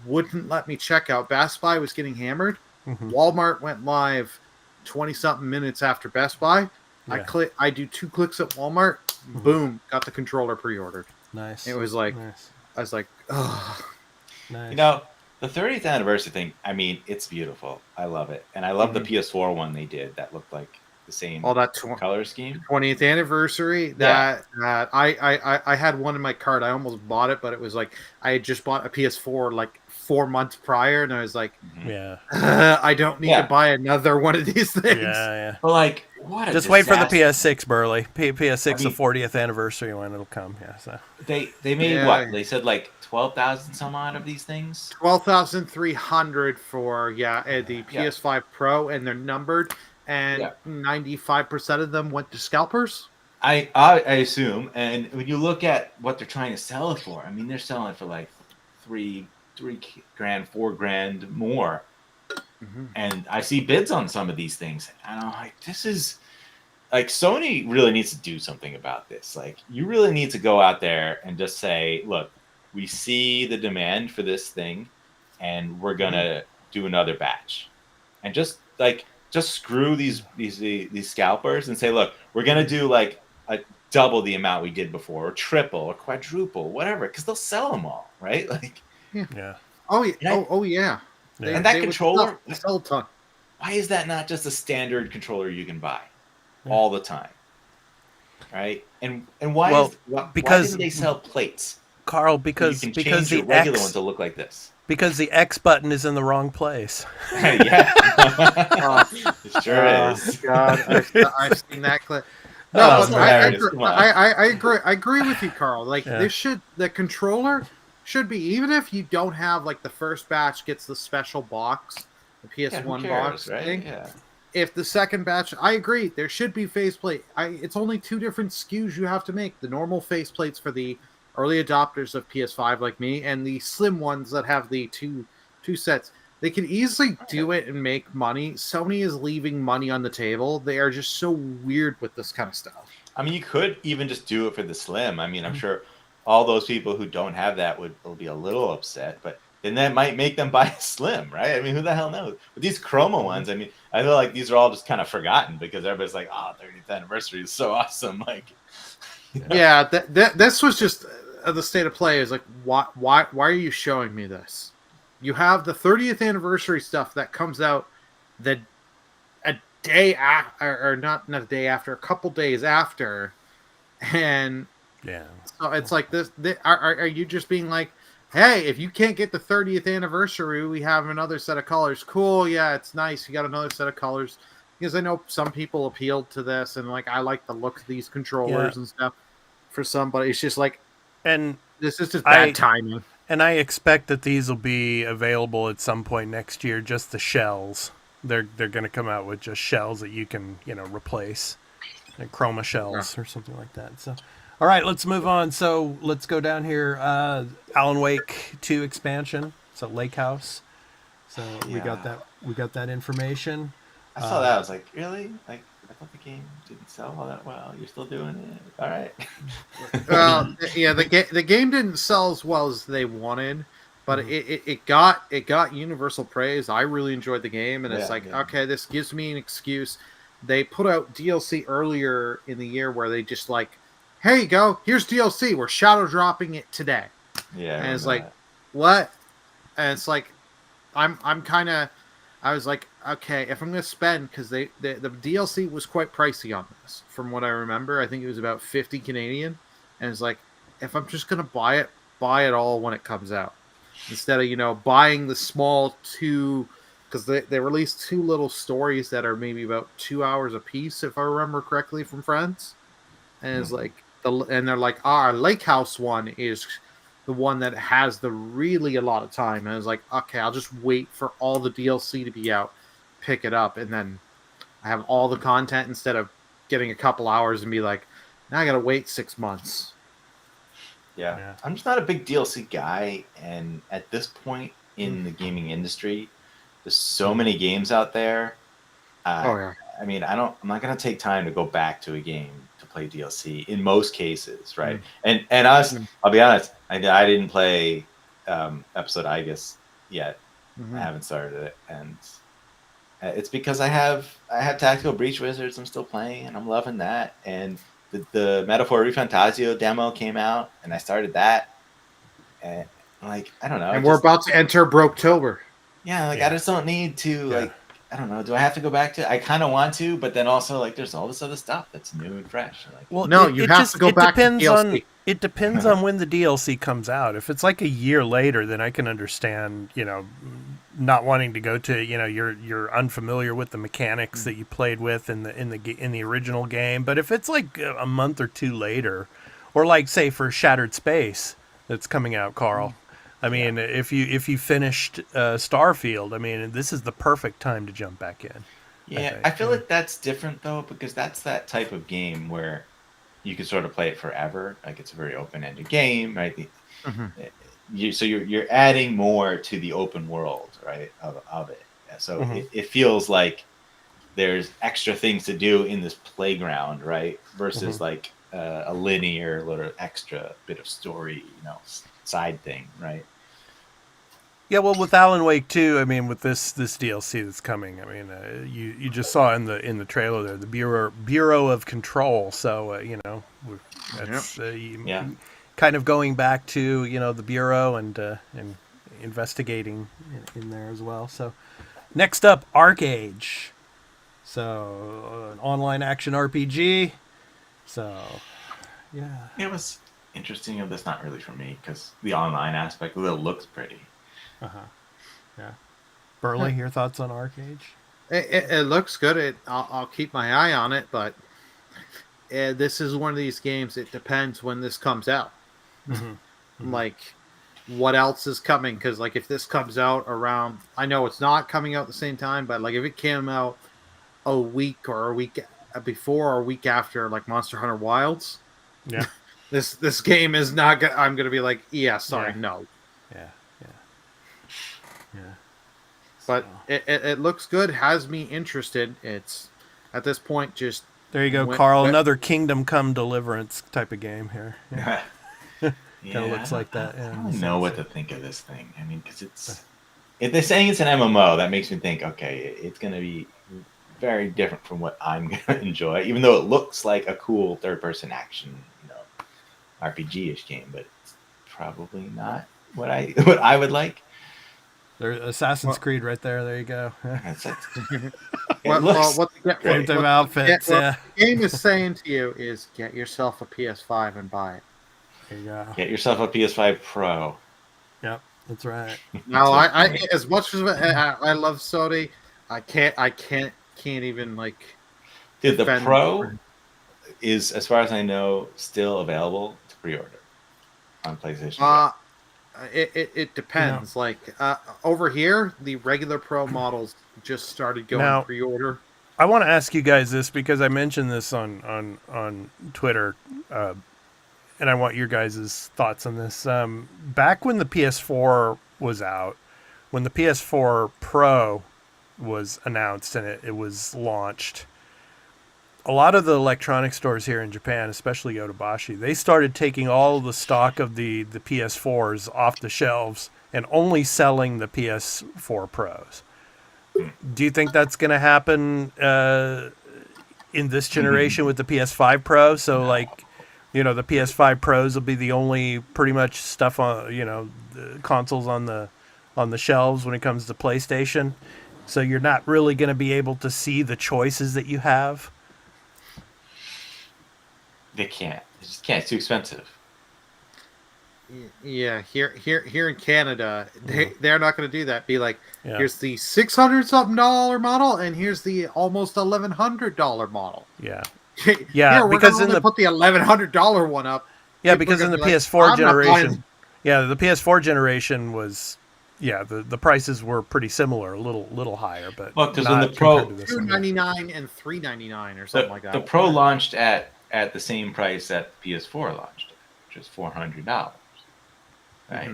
Wouldn't let me check out. Best Buy was getting hammered. Walmart went live 20 something minutes after Best Buy. I do 2 clicks at Walmart. Boom, got the controller pre-ordered. Nice. It was like, I was like, oh. Nice. The 30th anniversary thing, I mean, it's beautiful. I love it. And I love the PS4 one they did that looked like the same color scheme. 20th anniversary. I had one in my cart. I almost bought it, but it was like I had just bought a PS4 like 4 months prior, and I was like, I don't need to buy another one of these things. But like, what? Just wait for the PS6, Burley. PS6, the 40th anniversary when it'll come. So they made what? They said like 12,000 some odd of these things. 12,300 for the PS5 Pro, and they're numbered. And 95% of them went to scalpers. I assume. And when you look at what they're trying to sell it for, I mean, they're selling it for like $3,000, $4,000 more. And I see bids on some of these things, and I'm like, this is like Sony really needs to do something about this. Like, you really need to go out there and just say, look, we see the demand for this thing, and we're gonna do another batch, and just screw these scalpers and say, look, we're gonna do like a double the amount we did before, or triple, or quadruple, whatever, because they'll sell them all, right? Like, Yeah. Yeah. Oh yeah. and, I- Oh yeah. Yeah. and that They would controller, sell a ton. why is that not just a standard controller you can buy Yeah. all the time? Right? And why Well, why because- didn't they sell plates? Carl, So you because can because change the your regular X one to look like this. because the X button is in the wrong place. Yeah. It sure is. God, I've seen that clip. No, Oh, but That's man. hilarious. Come on. I agree with you, Carl. Like Yeah. the controller should be, even if you don't have like the first batch gets the special box, the Yeah, who PS1 cares, box right? thing. Yeah. If the second batch, I agree, there should be faceplate. It's only 2 different SKUs you have to make: the normal faceplates for the early adopters of PS5 like me, and the slim ones that have the two sets. They can easily do it and make money. Sony is leaving money on the table. They are just so weird with this kind of stuff. I mean, you could even just do it for the Slim. I mean, Mm-hmm. I'm sure all those people who don't have that will be a little upset, but then that might make them buy a Slim, right? I mean, who the hell knows? But these Mm-hmm. Chroma ones, I mean, I feel like these are all just kind of forgotten because everybody's like, "Oh, 30th anniversary is so awesome!" Like, Yeah, this was just the state of play. Is like, why are you showing me this? You have the 30th anniversary stuff that comes out a day after, or not a day after, a couple days after, and Yeah. so it's like this. Are you just being like, hey, if you can't get the 30th anniversary, we have another set of colors. Cool, yeah, it's nice. You got another set of colors. Because I know some people appealed to this, and like I like the look of these controllers and stuff. For somebody, it's just like, And this is just bad I- timing. and I expect that these will be available at some point next year. Just the shells. They're going to come out with just shells that you can replace, like chroma shells or something like that. So, all right, let's move on. So let's go down here. Alan Wake 2 expansion. So Lake House. So we got Yeah. that. We got that information. I saw that. I was like, really? Like, I thought the game didn't sell all that well. You're still doing it? All right. Well, yeah, the game didn't sell as well as they wanted, but it got universal praise. I really enjoyed the game, and it's Yeah, like, yeah. okay, this gives me an excuse. They put out DLC earlier in the year where they just like, hey, you go, here's DLC. We're shadow dropping it today, Yeah. and it's remember like, what? And it's like, I'm kind of. I was like, okay, if I'm going to spend, because the DLC was quite pricey on this, from what I remember. I think it was about 50 Canadian, and it's like, if I'm just going to buy it all when it comes out, instead of buying the small 2, because they released 2 little stories that are maybe about 2 hours a piece, if I remember correctly, from Friends, and it's like and they're like, our Lake House one is the one that has really a lot of time. And I was like, okay, I'll just wait for all the DLC to be out, pick it up, and then I have all the content instead of getting a couple hours and be like, now I gotta wait 6 months. Yeah. I'm just not a big DLC guy, and at this point in the gaming industry, there's so many games out there. Yeah. I mean, I'm not gonna take time to go back to a game to play DLC in most cases, right? And us, I'll be honest, I didn't play episode Igus yet. I haven't started it, and it's because I have Tactical Breach Wizards I'm still playing, and I'm loving that. And the Metaphor Refantasio demo came out, and I started that, and like, I don't know. And we're about to enter Broketober. Yeah, like I just don't need to like. I don't know. Do I have to go back to? I kind of want to, but then also like, there's all this other stuff that's new and fresh. Like, Well, no, you have to go back to DLC. It depends on when the DLC comes out. If it's like a year later, then I can understand, not wanting to go to, you're unfamiliar with the mechanics that you played with in the original game. But if it's like a month or 2 later, or like say for Shattered Space that's coming out, Carl. I mean, if you finished Starfield, I mean, this is the perfect time to jump back in. Yeah, I feel like that's different though, because that's that type of game where you can sort of play it forever. Like, it's a very open-ended game, right? So you're adding more to the open world, right, of it. So it feels like there's extra things to do in this playground, right? Versus like a linear little extra bit of story, side thing, right? Yeah, well, with Alan Wake 2, I mean, with this DLC that's coming, I mean, you just saw in the trailer there the Bureau of Control. So that's kind of going back to the Bureau and investigating in there as well. So next up, Arcade. So an online action RPG. So yeah, It was interesting, and that's not really for me because the online aspect of it looks pretty. Yeah. Burley, your thoughts on Arcade? It looks good. I'll keep my eye on it, but this is one of these games. It depends when this comes out. Like, what else is coming? Because like, if this comes out around, I know it's not coming out at the same time, but like if it came out a week or a week before or a week after, like Monster Hunter Wilds, Yeah. this game is not. I'm gonna be like, sorry, no. Yeah. But it looks good, has me interested. It's at this point just there you go, Carl. Another Kingdom Come Deliverance type of game here. Yeah. Kind of looks like that. I don't know what to think of this thing. I mean, because if they're saying it's an MMO, that makes me think, okay, it's going to be very different from what I'm going to enjoy. Even though it looks like a cool third-person action, RPG-ish game, but it's probably not what I would like. There's Assassin's Creed right there. There you go. What the outfits. The game is saying to you is get yourself a PS5 and buy it. There you go. Get yourself a PS5 Pro. Yep, that's right. Now, I as much as I love Sony, I can't even like. Dude, the Pro is, as far as I know, still available to pre-order on PlayStation. It depends. Like over here, the regular Pro models just started going pre-order. I want to ask you guys this because I mentioned this on Twitter, and I want your guys' thoughts on this. Back when the PS4 was out, when the PS4 Pro was announced and it was launched, a lot of the electronic stores here in Japan, especially Yodobashi, they started taking all the stock of the PS4s off the shelves and only selling the PS4 Pros. Do you think that's going to happen in this generation with the PS5 Pro? So, like, the PS5 Pros will be the only pretty much stuff on, the consoles on the shelves when it comes to PlayStation. So you're not really going to be able to see the choices that you have. They can't. They just can't. It's too expensive. Yeah, here in Canada, they're not going to do that. Be like, here's the $600-something model, and here's the almost $1,100 model. Yeah, yeah. We're because going to put the $1,100 one up. Yeah, because in the PS4 generation, the PS4 generation was, the prices were pretty similar, a little higher, but because when the Pro $299 and $399 or something like that. The Pro launched at the same price that the PS4 launched, which is $400. Right.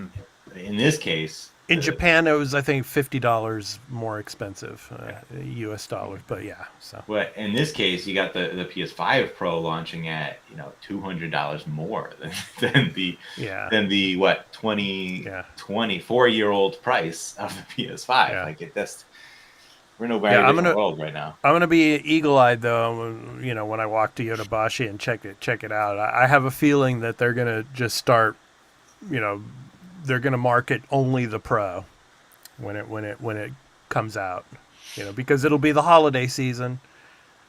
In this case, in Japan, it was, I think, $50 more expensive, U.S. dollars. But so. But in this case, you got the PS5 Pro launching at $200 more than the 24-year-old price of the PS5. Yeah. Like we're in a very different world right now. I'm gonna be eagle-eyed though, when I walk to Yodobashi and check it out. I have a feeling that they're gonna just start, they're gonna market only the Pro when it comes out, because it'll be the holiday season,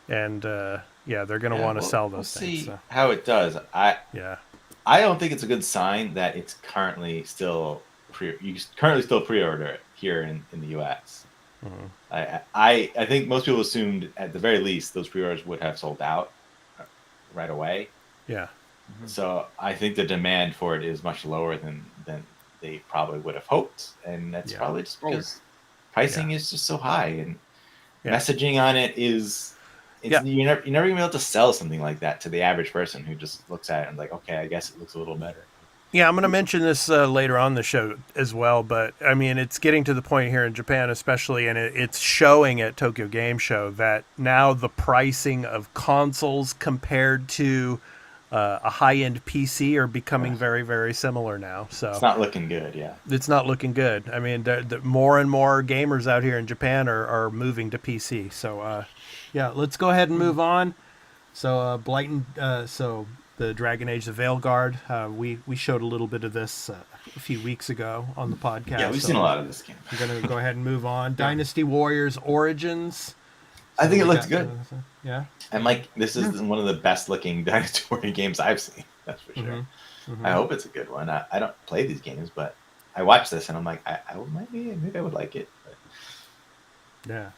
and they're gonna want to sell those things. See how it does. I don't think it's a good sign that it's currently still pre-order it here in the U.S. Mm-hmm. I think most people assumed at the very least those pre-orders would have sold out right away. Yeah. Mm-hmm. So I think the demand for it is much lower than they probably would have hoped, and that's probably just because pricing is just so high, and messaging on it is you're never gonna be able to sell something like that to the average person who just looks at it and like, okay, I guess it looks a little better. Yeah, I'm going to mention this later on the show as well, but I mean, it's getting to the point here in Japan, especially, and it's showing at Tokyo Game Show that now the pricing of consoles compared to a high-end PC are becoming very, very similar now. So It's not looking good, yeah. it's not looking good. I mean, the more and more gamers out here in Japan are moving to PC. So, yeah, let's go ahead and move on. So, so the Dragon Age, the Veilguard, we showed a little bit of this a few weeks ago on the podcast. Yeah, we've so seen a lot of this game. I'm going to go ahead and move on. Dynasty Warriors Origins. I think it we looks got, good. Yeah. And like, this is one of the best looking Dynasty Warrior games I've seen. That's for sure. I hope it's a good one. I don't play these games, but I watched this and I'm like, maybe I would like it. But... Yeah.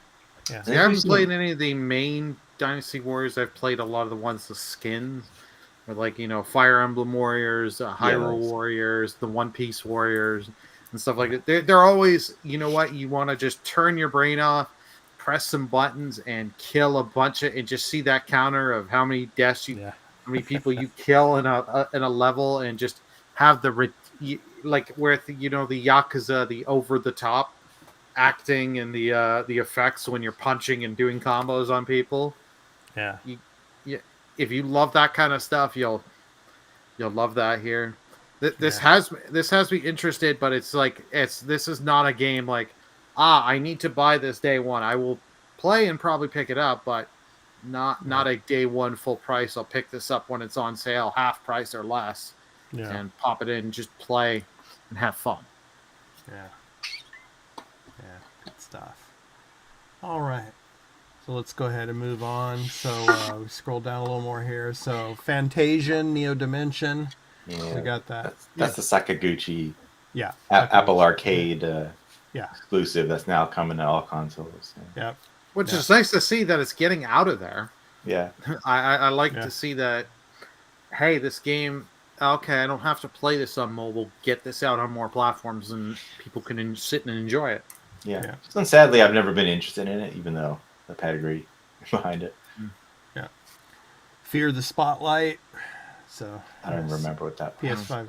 Yeah. See, I haven't played any of the main Dynasty Warriors. I've played a lot of the ones, the skins, or like, you know, Fire Emblem Warriors, Hyrule Warriors, the One Piece Warriors, and stuff like that. They're always, you know what, you want to just turn your brain off, press some buttons, and kill a bunch of, and just see that counter of how many deaths how many people you kill in a level, and just have like where you know, the Yakuza, the over the top acting and the effects when you're punching and doing combos on people. Yeah. If you love that kind of stuff, you'll love that here. This has me interested, but it's like this is not a game like I need to buy this day one. I will play and probably pick it up, but not a day one full price. I'll pick this up when it's on sale, half price or less, and pop it in and just play and have fun. Yeah. Yeah, good stuff. All right. So let's go ahead and move on. So we scroll down a little more here. So Fantasian, Neo Dimension. Yeah, we got that. That's the Sakaguchi Apple Arcade exclusive that's now coming to all consoles. Yeah. Which is nice to see that it's getting out of there. Yeah. I like to see that, hey, this game, okay, I don't have to play this on mobile. Get this out on more platforms and people can sit and enjoy it. Yeah. So sadly, I've never been interested in it, even though the pedigree behind it. Yeah. Fear the Spotlight. So I don't remember what that was.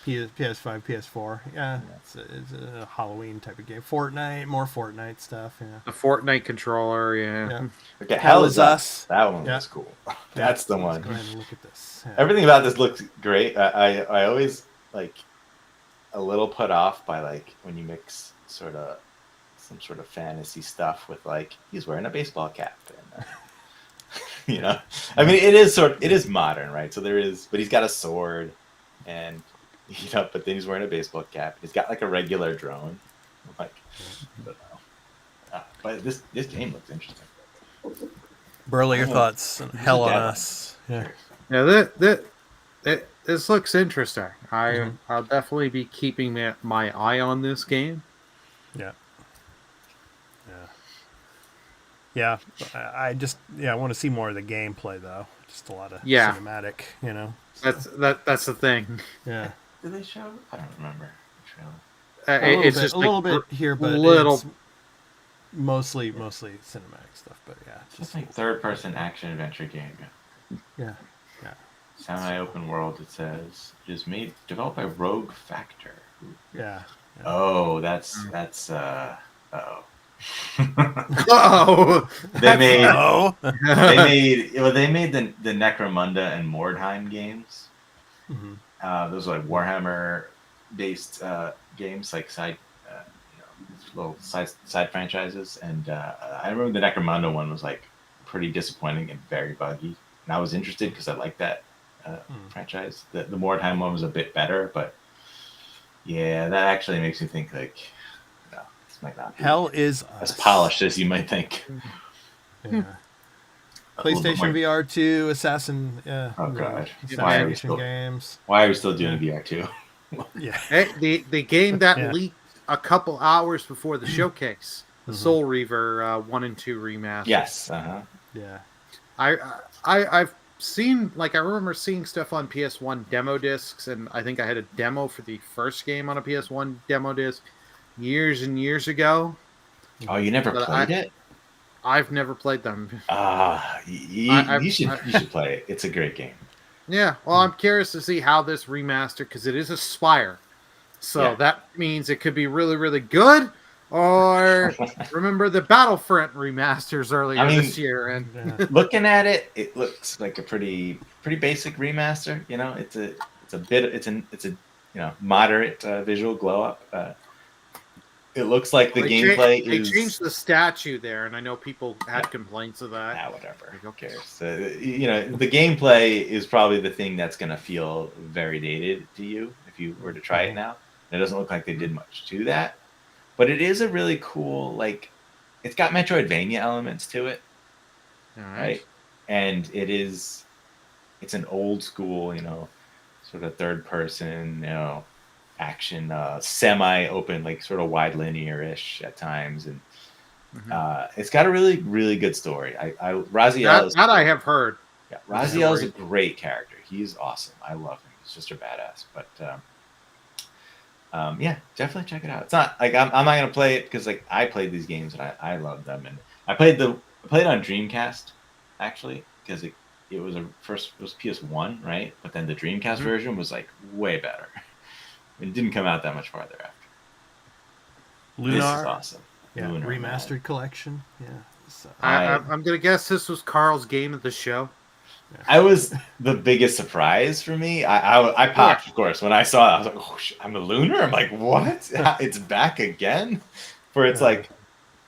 PS5, PS4. Yeah, it's a Halloween type of game. Fortnite, more Fortnite stuff. Yeah. A Fortnite controller. Yeah. Okay, Hell is Us. That one was cool. That's the one. Let's go ahead and look at this. Yeah. Everything about this looks great. I always like a little put off by like when you mix some sort of fantasy stuff with like he's wearing a baseball cap and you know, I mean it is modern, right? So but he's got a sword and but then he's wearing a baseball cap. He's got like a regular drone. Like, but this game looks interesting. Burley, your thoughts? Hell on Us. Yeah. Yeah, this looks interesting. I'll definitely be keeping my eye on this game. Yeah. Yeah. I want to see more of the gameplay though. Just a lot of cinematic, you know. So. That's the thing. Yeah. Did they show? I don't remember the trailer. It's just a little bit here, but it's mostly cinematic stuff. But yeah, just like third-person action adventure game. Yeah. Semi-open world. It says is developed by Rogue Factor. Yeah. Oh, that's Oh, they made the Necromunda and Mordheim games. Mm-hmm. Those are like Warhammer based games, like little side franchises. And I remember the Necromunda one was like pretty disappointing and very buggy. And I was interested because I like that franchise. The Mordheim one was a bit better, but yeah, that actually makes me think like. Might not be Hell is as polished as you might think. Yeah. PlayStation VR 2, Assassin. Oh god! Assassination games. Why are we still doing VR 2? Yeah. Hey, the game that leaked a couple hours before the showcase, the Soul Reaver 1 and 2 remaster. Yes. Yeah. I've seen, like, I remember seeing stuff on PS1 demo discs, and I think I had a demo for the first game on a PS1 demo disc. Years and years ago. Oh, you never played it? I've never played them. You should play it. It's a great game. Yeah, well, I'm curious to see how this remaster, because it is a Spire, so Yeah. that means it could be really, really good. Or remember the Battlefront remasters earlier I mean, this year, and Yeah. looking at it, it looks like a pretty basic remaster. You know, it's a moderate visual glow up. It looks like the well, gameplay they is changed the statue there, and I know people yeah, had complaints of that. whatever. Like, Who okay. cares? The gameplay is probably the thing that's going to feel very dated to you if you were to try it now. And it doesn't look like they did much to that, but it is a really cool it's got Metroidvania elements to it, All right. right? And it's an old school, sort of third person, action, semi open, like sort of wide linear ish at times, and it's got a really really good story. Raziel is That I have heard. yeah, The Raziel is a story. great character. He's awesome. I love him. He's just a badass. But yeah, definitely check it out. It's not like I'm not gonna play it because like I played these games and I love them, and I played it on Dreamcast actually because it was it was PS1, right? But then the Dreamcast version was like way better. It didn't come out that much farther after. Lunar, This is awesome. yeah, Lunar, remastered man. collection. Yeah. So, I'm gonna guess this was Carl's game of the show. I was the biggest surprise for me. I popped, of course, when I saw it. I was like, oh, I'm a Lunar? I'm like, what? It's back again? For its like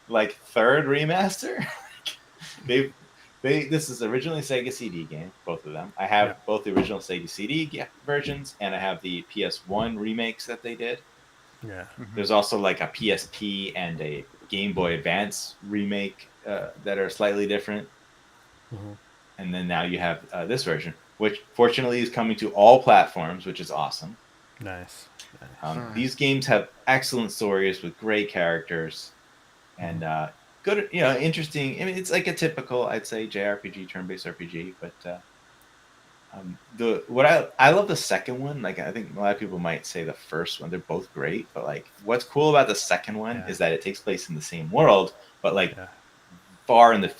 third remaster? This is originally Sega CD game, both of them. I have both the original Sega CD versions and I have the PS1 remakes that they did. Yeah. There's also like a PSP and a Game Boy Advance remake that are slightly different. And then now you have this version, which fortunately is coming to all platforms, which is awesome. Nice. These games have excellent stories with great characters and good, interesting. I mean, it's like a typical, I'd say, JRPG, turn-based RPG. But I love the second one. Like, I think a lot of people might say the first one. They're both great, but like, what's cool about the second one is that it takes place in the same world, but like far in the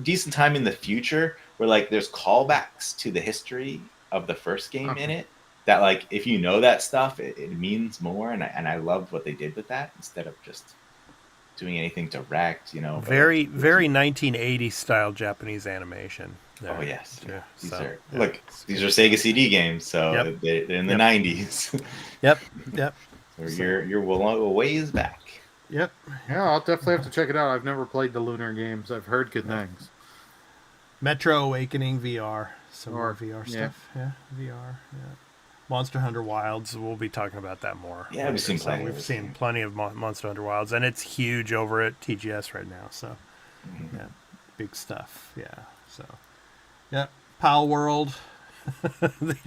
decent time in the future, where like there's callbacks to the history of the first game in it. That like, if you know that stuff, it means more, and I love what they did with that instead of just doing anything direct, Very, very 1980s style Japanese animation. There. Oh yes, yeah. These are Sega CD games, so they're in the 90s. Yep. So you're a ways back. Yep. Yeah, I'll definitely have to check it out. I've never played the Lunar games. I've heard good things. Metro Awakening VR. Some more VR yeah. stuff. Yeah, VR. Yeah. Monster Hunter Wilds. We'll be talking about that more. Yeah, we've seen plenty. We've seen plenty of Monster Hunter Wilds, and it's huge over at TGS right now. So, yeah, big stuff. Yeah. So, yeah, Pal World.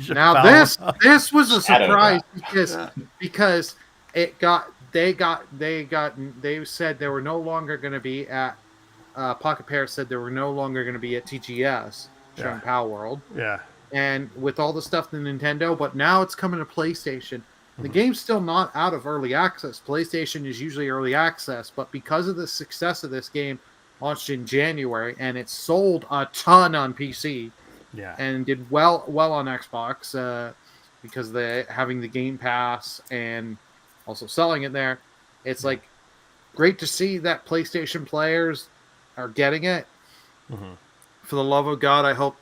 Now this was a surprise because they said they were no longer going to be at Pocket Pair said they were no longer going to be at TGS showing Pal World. Yeah. And with all the stuff to Nintendo, but now it's coming to PlayStation. The game's still not out of early access. PlayStation is usually early access, but because of the success of this game, launched in January, and it sold a ton on PC. Yeah. And did well on Xbox because they having the Game Pass and also selling it there. It's like great to see that PlayStation players are getting it. For the love of God, I hope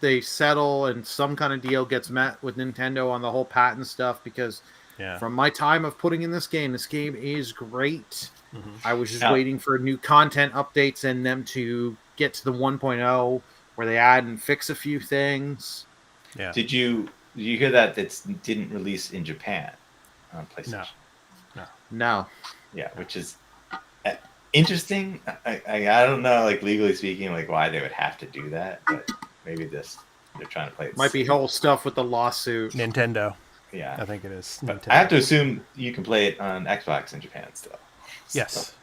they settle and some kind of deal gets met with Nintendo on the whole patent stuff, because from my time of putting in this game is great. I was just waiting for new content updates and them to get to the 1.0 where they add and fix a few things. Yeah. Did you hear that it didn't release in Japan on PlayStation? No. Yeah, which is interesting. I don't know, like legally speaking, like why they would have to do that, but maybe they're trying to play it. Might be whole stuff with the lawsuit. Nintendo. Yeah, I think it is. But I have to assume you can play it on Xbox in Japan still. Yes.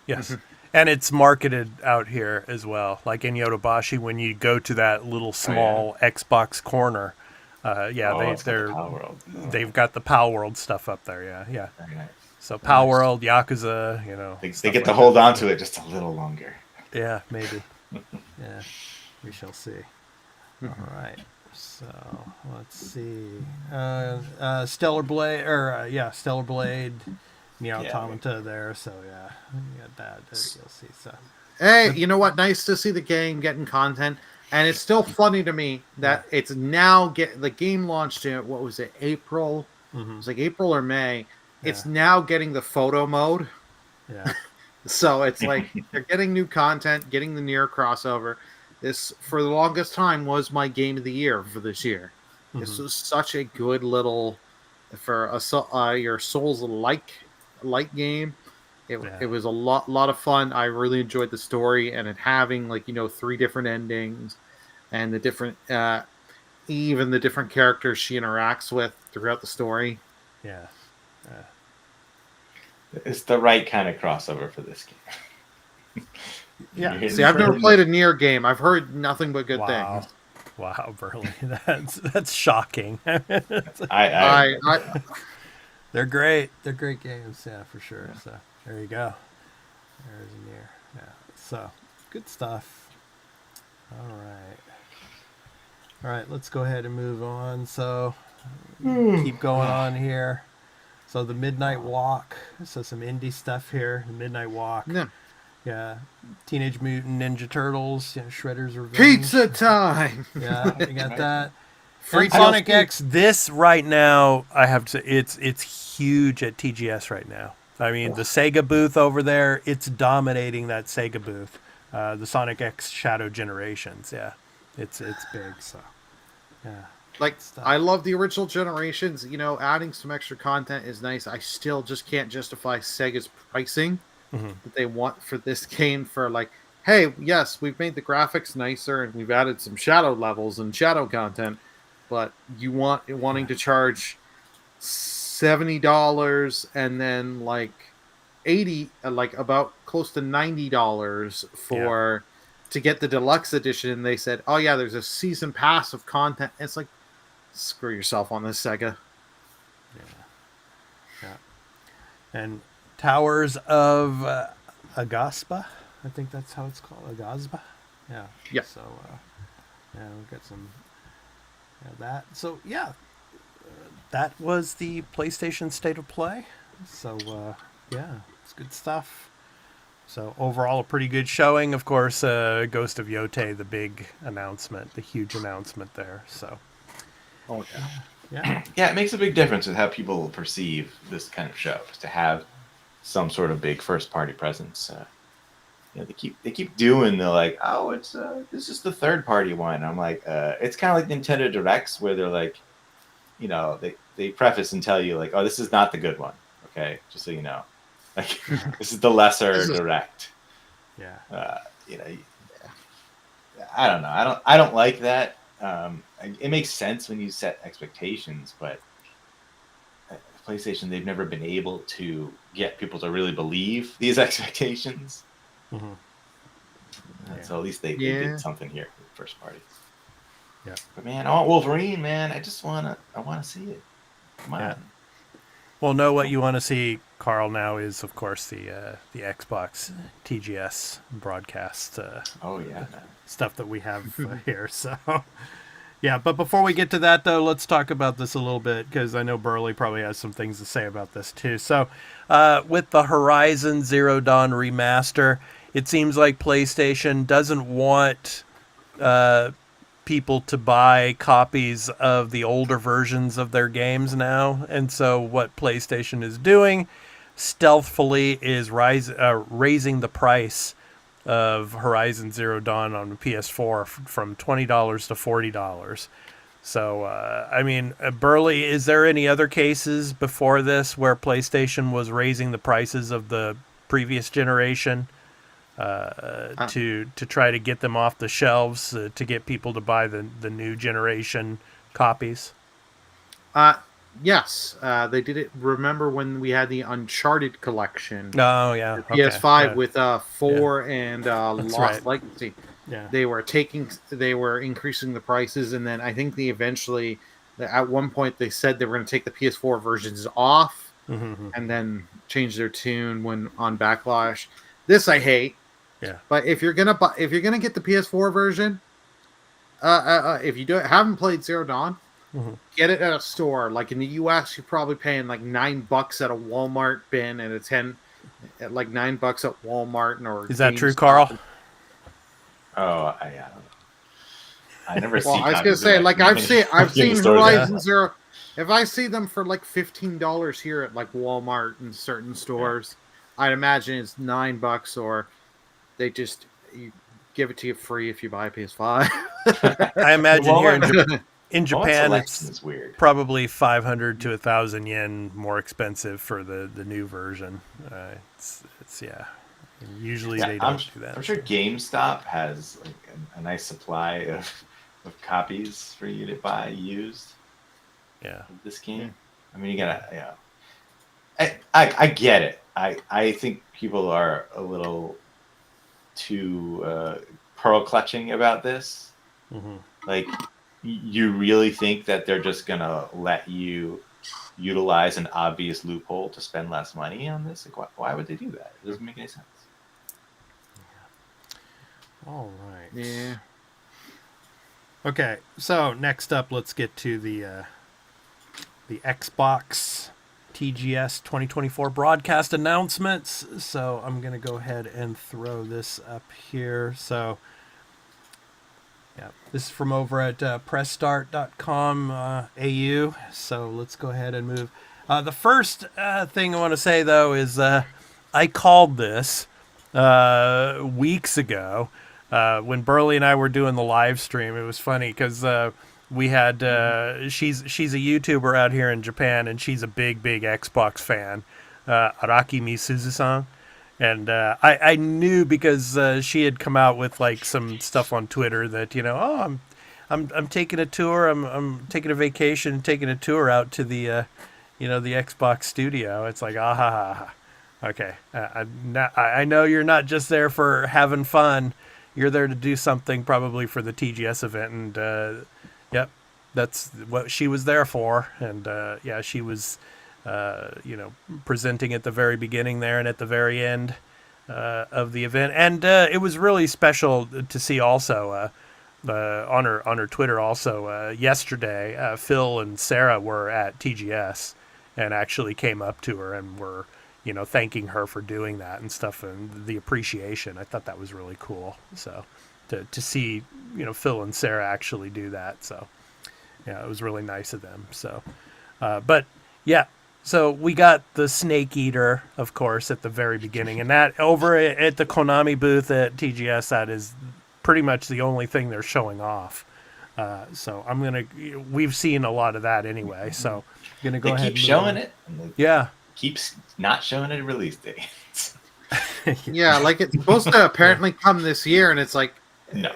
Yes. And it's marketed out here as well. Like in Yodobashi, when you go to that little small Xbox corner, they've got the Pal World stuff up there. Yeah. Very nice. So Pal World, Yakuza, they get to hold on to it just a little longer. Yeah, maybe. Yeah, we shall see. All right. So let's see. Stellar Blade, Stellar Blade, Nier Automata there. So yeah, you got that DLC. So Hey, you know what? Nice to see the game getting content, and it's still funny to me that it's now the game launched in what was it, April? It was like April or May. It's now getting the photo mode, yeah, so it's like they're getting new content, getting the Nier crossover. This for the longest time was my game of the year for this year. This was such a good little for your Souls like game. It was a lot of fun. I really enjoyed the story and it having 3 different endings and the different even the different characters she interacts with throughout the story. yeah. It's the right kind of crossover for this game. Yeah. See, I've never played a Nier game. I've heard nothing but good things. Wow, Burley, that's shocking. I They're great. They're great games, yeah, for sure. So there you go. There's Nier. Yeah. So good stuff. All right. Let's go ahead and move on. So keep going on here. So the Midnight Walk. So some indie stuff here. The Midnight Walk. Yeah. Teenage Mutant Ninja Turtles. Shredder's Revenge. Pizza time. Yeah, you got that. Free Sonic X. This right now, I have to. It's huge at TGS right now. I mean, the Sega booth over there. It's dominating that Sega booth. The Sonic X Shadow Generations. Yeah, it's big. So yeah. I love the original Generations. Adding some extra content is nice. I still just can't justify Sega's pricing that they want for this game. For hey, yes, we've made the graphics nicer and we've added some shadow levels and shadow content, but wanting to charge $70 and then $80, about close to $90 for to get the deluxe edition. And they said, oh yeah, there's a season pass of content. It's like, screw yourself on this, Sega. Yeah. And Towers of Agaspa, I think that's how it's called, Agaspa. Yeah. Yeah. So we'll get some that. So that was the PlayStation State of Play. So it's good stuff. So overall, a pretty good showing. Of course, Ghost of Yote, the big announcement, the huge announcement there. So. Oh yeah. Yeah, it makes a big difference with how people perceive this kind of show. To have some sort of big first-party presence. They keep doing the it's this is the third-party one. I'm like, it's kind of like Nintendo Directs where they're like, they preface and tell you oh, this is not the good one. Okay, just so you know, this is the lesser Direct. Yeah. I don't know. I don't like that. It makes sense when you set expectations, but PlayStation, they've never been able to get people to really believe these expectations. So at least they did something here with the first party. Yeah. But man, I want Wolverine, man. I want to see it. Come on. Yeah. Well, no, what you want to see, Carl, now is, of course, the Xbox TGS broadcast. Stuff that we have here. So, yeah. But before we get to that, though, let's talk about this a little bit because I know Burley probably has some things to say about this too. So, with the Horizon Zero Dawn remaster, it seems like PlayStation doesn't want people to buy copies of the older versions of their games now. And so what PlayStation is doing stealthily is raising the price of Horizon Zero Dawn on PS4 from $20 to $40. So, Burley, is there any other cases before this where PlayStation was raising the prices of the previous generation to try to get them off the shelves, to get people to buy the new generation copies? Yes, they did it. Remember when we had the Uncharted collection? Oh yeah, PS5 with 4 and Lost Legacy. Yeah, they were increasing the prices, and then I think at one point they said they were going to take the PS4 versions off, and then change their tune when on Backlash. This I hate. Yeah. But if you're gonna get the PS4 version, If you haven't played Zero Dawn, Mhm. get it at a store. Like in the U.S., you're probably paying like $9 at a Walmart bin, and at like $9 at Walmart or Is that true, GameStop. Carl? Oh, I don't know. I never Well, see I was gonna copies of say, that like game I've in the seen stores Horizon anymore. Zero. If I see them for like $15 here at like Walmart and certain stores, I'd imagine it's $9, or you give it to you free if you buy a PS5. I imagine here in, Walmart, in Walmart Japan, selection it's is weird. probably 500 to 1,000 yen more expensive for the new version. It's yeah. And usually they don't do that. I'm sure GameStop has like a nice supply of copies for you to buy used. Yeah. Of this game. I mean, you gotta, I get it. I think people are a little too pearl clutching about this. Mm-hmm. Like, you really think that they're just gonna let you utilize an obvious loophole to spend less money on this? Like, why would they do that? It doesn't make any sense. All right. Yeah. Okay, so next up, let's get to the Xbox TGS 2024 broadcast announcements. So I'm going to go ahead and throw this up here. So, yeah, this is from over at pressstart.com AU. So let's go ahead and move. The first thing I want to say, though, is I called this weeks ago. When Burley and I were doing the live stream, it was funny because we had she's a YouTuber out here in Japan, and she's a big Xbox fan, Araki Misuzu-san, and I knew because she had come out with like some stuff on Twitter that I'm taking a tour, I'm taking a vacation, taking a tour out to the the Xbox studio. It's like okay, I know you're not just there for having fun. You're there to do something probably for the TGS event, and yep, that's what she was there for. And yeah, she was, presenting at the very beginning there and at the very end of the event, and it was really special to see also on her Twitter. Also, yesterday, Phil and Sarah were at TGS and actually came up to her and were thanking her for doing that and stuff, and the appreciation. I thought that was really cool. So to see, Phil and Sarah actually do that. So yeah, it was really nice of them. So, but yeah, so we got the Snake Eater, of course, at the very beginning, and that over at the Konami booth at TGS, that is pretty much the only thing they're showing off. So we've seen a lot of that anyway. So I'm gonna go ahead. They keep showing it. And yeah. Keeps not showing it release dates. Yeah, like it's supposed to apparently come this year, and it's like no.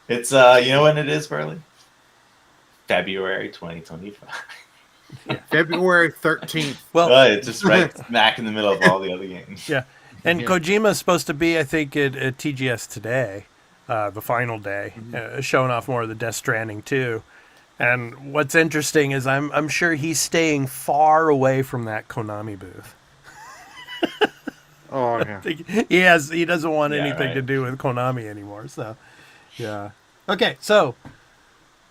It's you know when it is, Burley? February 2025. Yeah. February 13th. Well, it's just right smack in the middle of all the other games. Yeah, and Kojima's supposed to be, I think, at TGS today, the final day, showing off more of the Death Stranding 2. And what's interesting is I'm sure he's staying far away from that Konami booth. Oh yeah. He doesn't want anything to do with Konami anymore. So yeah. Okay, so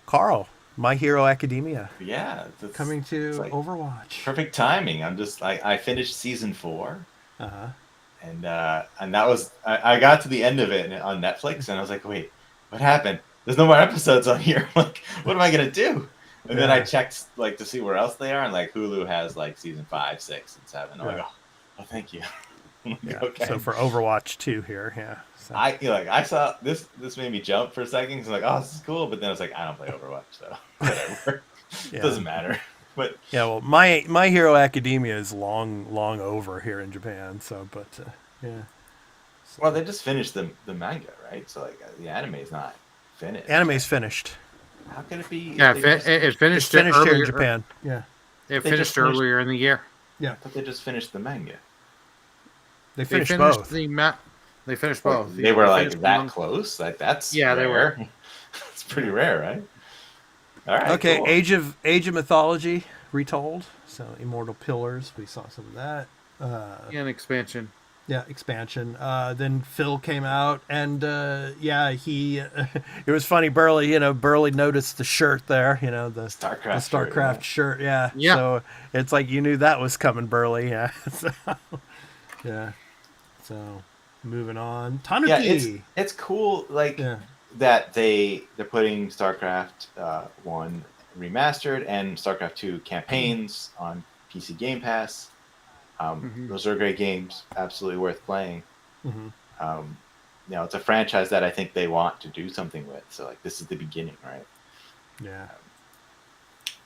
Carl, My Hero Academia. Yeah, coming to Overwatch. Perfect timing. I finished season 4. Uh-huh. And that was I got to the end of it on Netflix, and I was like, wait, what happened? There's no more episodes on here. Like, what am I gonna do? And then I checked to see where else they are, and Hulu has season 5, 6, and 7. I'm like, oh, thank you. Yeah. Okay. So for Overwatch 2 here, yeah. So. I saw this made me jump for a second because I'm like, oh, this is cool, but then I was like, I don't play Overwatch, so whatever. It doesn't matter. But yeah, well, my Hero Academia is long over here in Japan. So, but yeah. So. Well, they just finished the manga, right? So the anime is not finished. Anime's finished. How could it be? Yeah, it finished here in Japan. Yeah, it finished earlier in the year. Yeah, I thought they just finished the manga. They finished both. They finished both. They were that close. That's rare. They were. It's pretty rare, right? All right. Okay, cool. Age of Mythology retold. So Immortal Pillars, we saw some of that. An expansion. Yeah, expansion. Then Phil came out, and he. It was funny. Burley noticed the shirt there. The StarCraft shirt. Yeah. Yeah. So it's like you knew that was coming, Burley. Yeah. So, yeah. So moving on, Tanuki. Yeah, it's cool. Like Yeah. that they're putting StarCraft 1 remastered and StarCraft 2 campaigns on PC Game Pass. Those are great games, absolutely worth playing. Mm-hmm. It's a franchise that I think they want to do something with. So like this is the beginning, right? Yeah.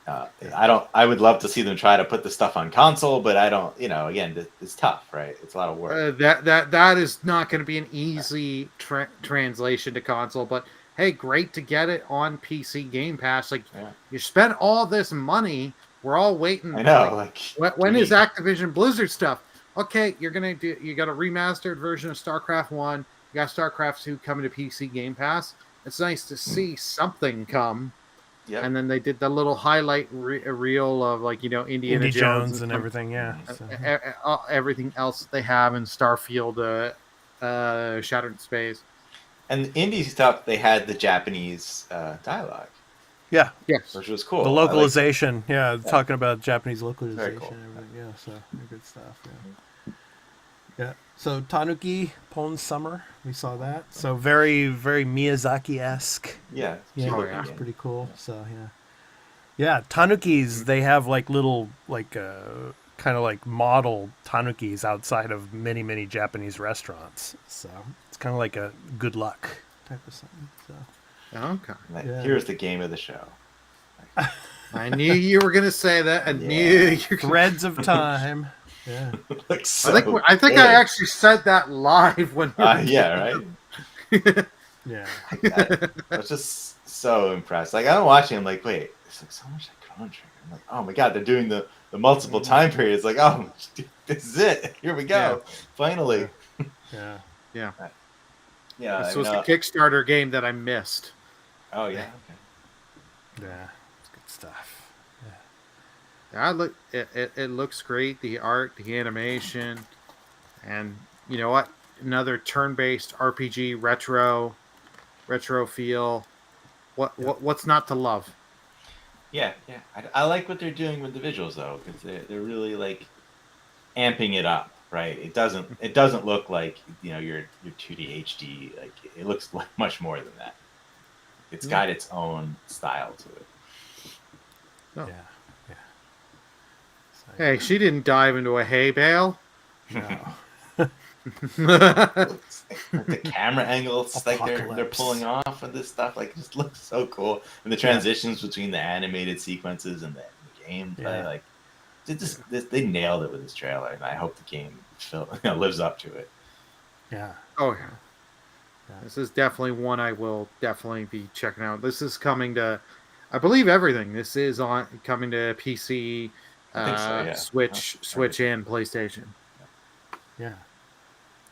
I would love to see them try to put the stuff on console, but I don't. Again, it's tough, right? It's a lot of work. That is not going to be an easy translation to console. But hey, great to get it on PC Game Pass. Like you spent all this money. We're all waiting. I know. When is Activision Blizzard stuff? Okay, you got a remastered version of StarCraft 1. You got StarCraft 2 coming to PC Game Pass. It's nice to see something come. Yep. And then they did the little highlight reel of Indiana Jones and everything. Yeah. So. Everything else they have in Starfield, Shattered Space. And the indie stuff, they had the Japanese dialogue. Yeah. Yes. Which was cool. The localization. Talking about Japanese localization. Very cool. And everything. Yeah. So good stuff. Yeah. Yeah. So Tanuki Pon Summer, we saw that. So very, very Miyazaki-esque. Yeah. It's pretty cool. Yeah. So yeah. Tanukis, they have like little kind of like model tanukis outside of many, many Japanese restaurants. So it's kind of like a good luck type of something. So okay. Here's the game of the show. I knew you were gonna say that. I knew you were Threads of Time. Yeah. I think I actually said that live when. Yeah. Right. Yeah. I was just so impressed. Like I'm watching, I'm like, wait, it's like so much like Chrono Trigger. I'm like, oh my god, they're doing the multiple time periods. Like, oh, this is it. Here we go. Yeah. Finally. Yeah. Yeah. Yeah. This was the Kickstarter game that I missed. Oh yeah. Okay. Yeah. It's good stuff. It looks great. The art, the animation, and you know what? Another turn-based RPG retro feel. What's not to love? Yeah. I like what they're doing with the visuals though, because they're really like amping it up, right? It doesn't look like your 2D HD. Like it looks like much more than that. It's got its own style to it. Oh. Yeah. Hey, she didn't dive into a hay bale. No. The camera angles like they're pulling off and this stuff like just looks so cool, and the transitions between the animated sequences and the gameplay, like they nailed it with this trailer, and I hope the game lives up to it. Yeah. Oh yeah. This is definitely one I will definitely be checking out. This is coming to, I believe, everything. This is coming to PC. I think so, yeah. Switch, and PlayStation. Yeah.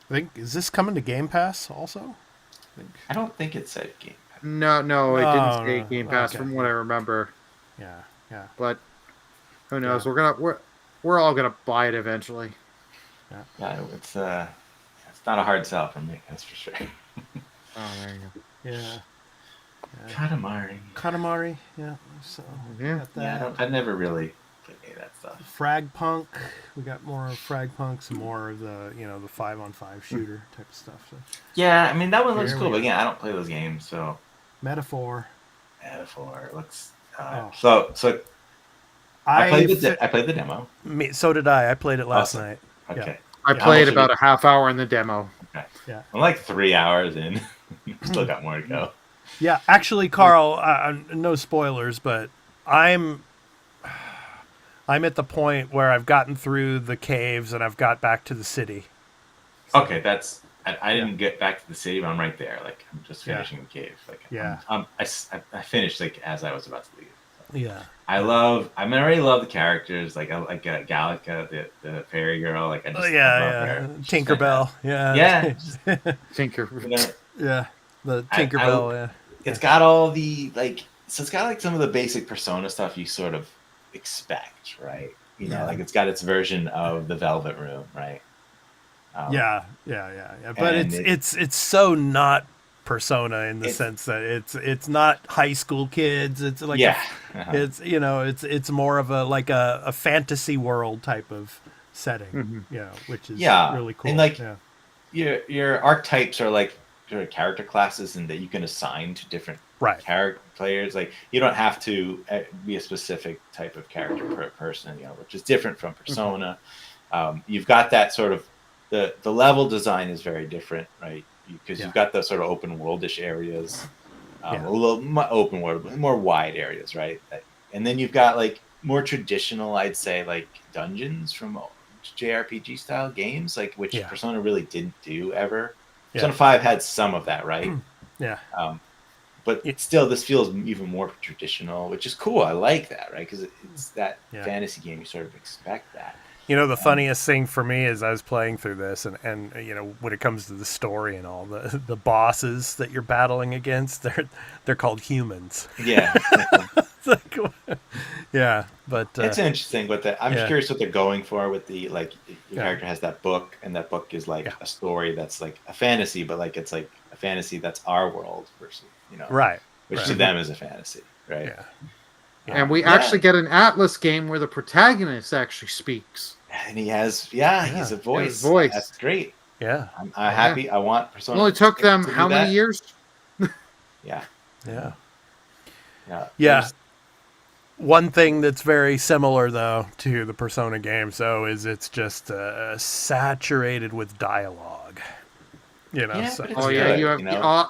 I think is this coming to Game Pass also? I don't think it said Game Pass. No, it didn't say Game Pass from what I remember. Yeah. But who knows? Yeah. We're all gonna buy it eventually. Yeah, it's not a hard sell for me, that's for sure. Oh, there you go. Yeah. Katamari. Yeah. So I never really played any of that stuff. Frag Punk. We got more Frag Punk, some more of the the 5-on-5 shooter type of stuff. So. Yeah, I mean that one looks cool, but again, I don't play those games, so. Metaphor looks. So. I played the demo. So did I. I played it last night. Okay. Yeah. I played about a half hour in the demo. Okay. Yeah. I'm like 3 hours in. Still got more to go. Yeah, actually, Carl, no spoilers, but I'm at the point where I've gotten through the caves and I've got back to the city. So, okay, I didn't get back to the city, but I'm right there. Like I'm just finishing the cave. Like I finished like as I was about to leave. So. Yeah. I already love the characters. Like I like Gallica, the fairy girl. Like I just love her. Tinkerbell. Tinker. Yeah. The Tinkerbell. It's got all the it's got like some of the basic Persona stuff you sort of expect, right? Like it's got its version of the Velvet Room, right? Yeah. But And it's so not Persona in the it's sense that it's not high school kids. It's like yeah, uh-huh. it's it's more of a fantasy world type of setting, Mhm. which is Yeah, really cool. and like Yeah. your archetypes are like sort of character classes, and that you can assign to different Right. character players. Like you don't have to be a specific type of character per person, which is different from Mhm. Persona. You've got that sort of the level design is very different, right? Because Yeah. you've got the sort of open worldish areas, Yeah. a little open world, more wide areas, right? And then you've got like more traditional, I'd say, like dungeons from JRPG style games, like which Yeah. Persona really didn't do ever. Yeah. Persona 5 had some of that, right? Yeah. Um, but Yeah. still, this feels even more traditional, which is cool. I like that, right? Because it's that Yeah. fantasy game. You sort of expect that. The And funniest thing for me is I was playing through this, and when it comes to the story and all the bosses that you're battling against, they're called humans. yeah, It's like, yeah, but it's interesting. But I'm yeah, curious what they're going for with the like. Your yeah, character has that book, and that book is yeah, like a story that's like a fantasy, but like it's like a fantasy that's our world versus right, which to right, them is a fantasy, right? yeah, yeah, And we Yeah, actually get an Atlas game where the protagonist actually speaks. and he's yeah, a His voice. That's voice. great. yeah, I'm yeah, Yeah. happy. I want It only Persona took 6 them to do how many that. years? Yeah, yeah, yeah. yeah. One thing that's very similar though to the Persona games, though, is it's just saturated with dialogue. Yeah, So but it's Oh yeah, you good. have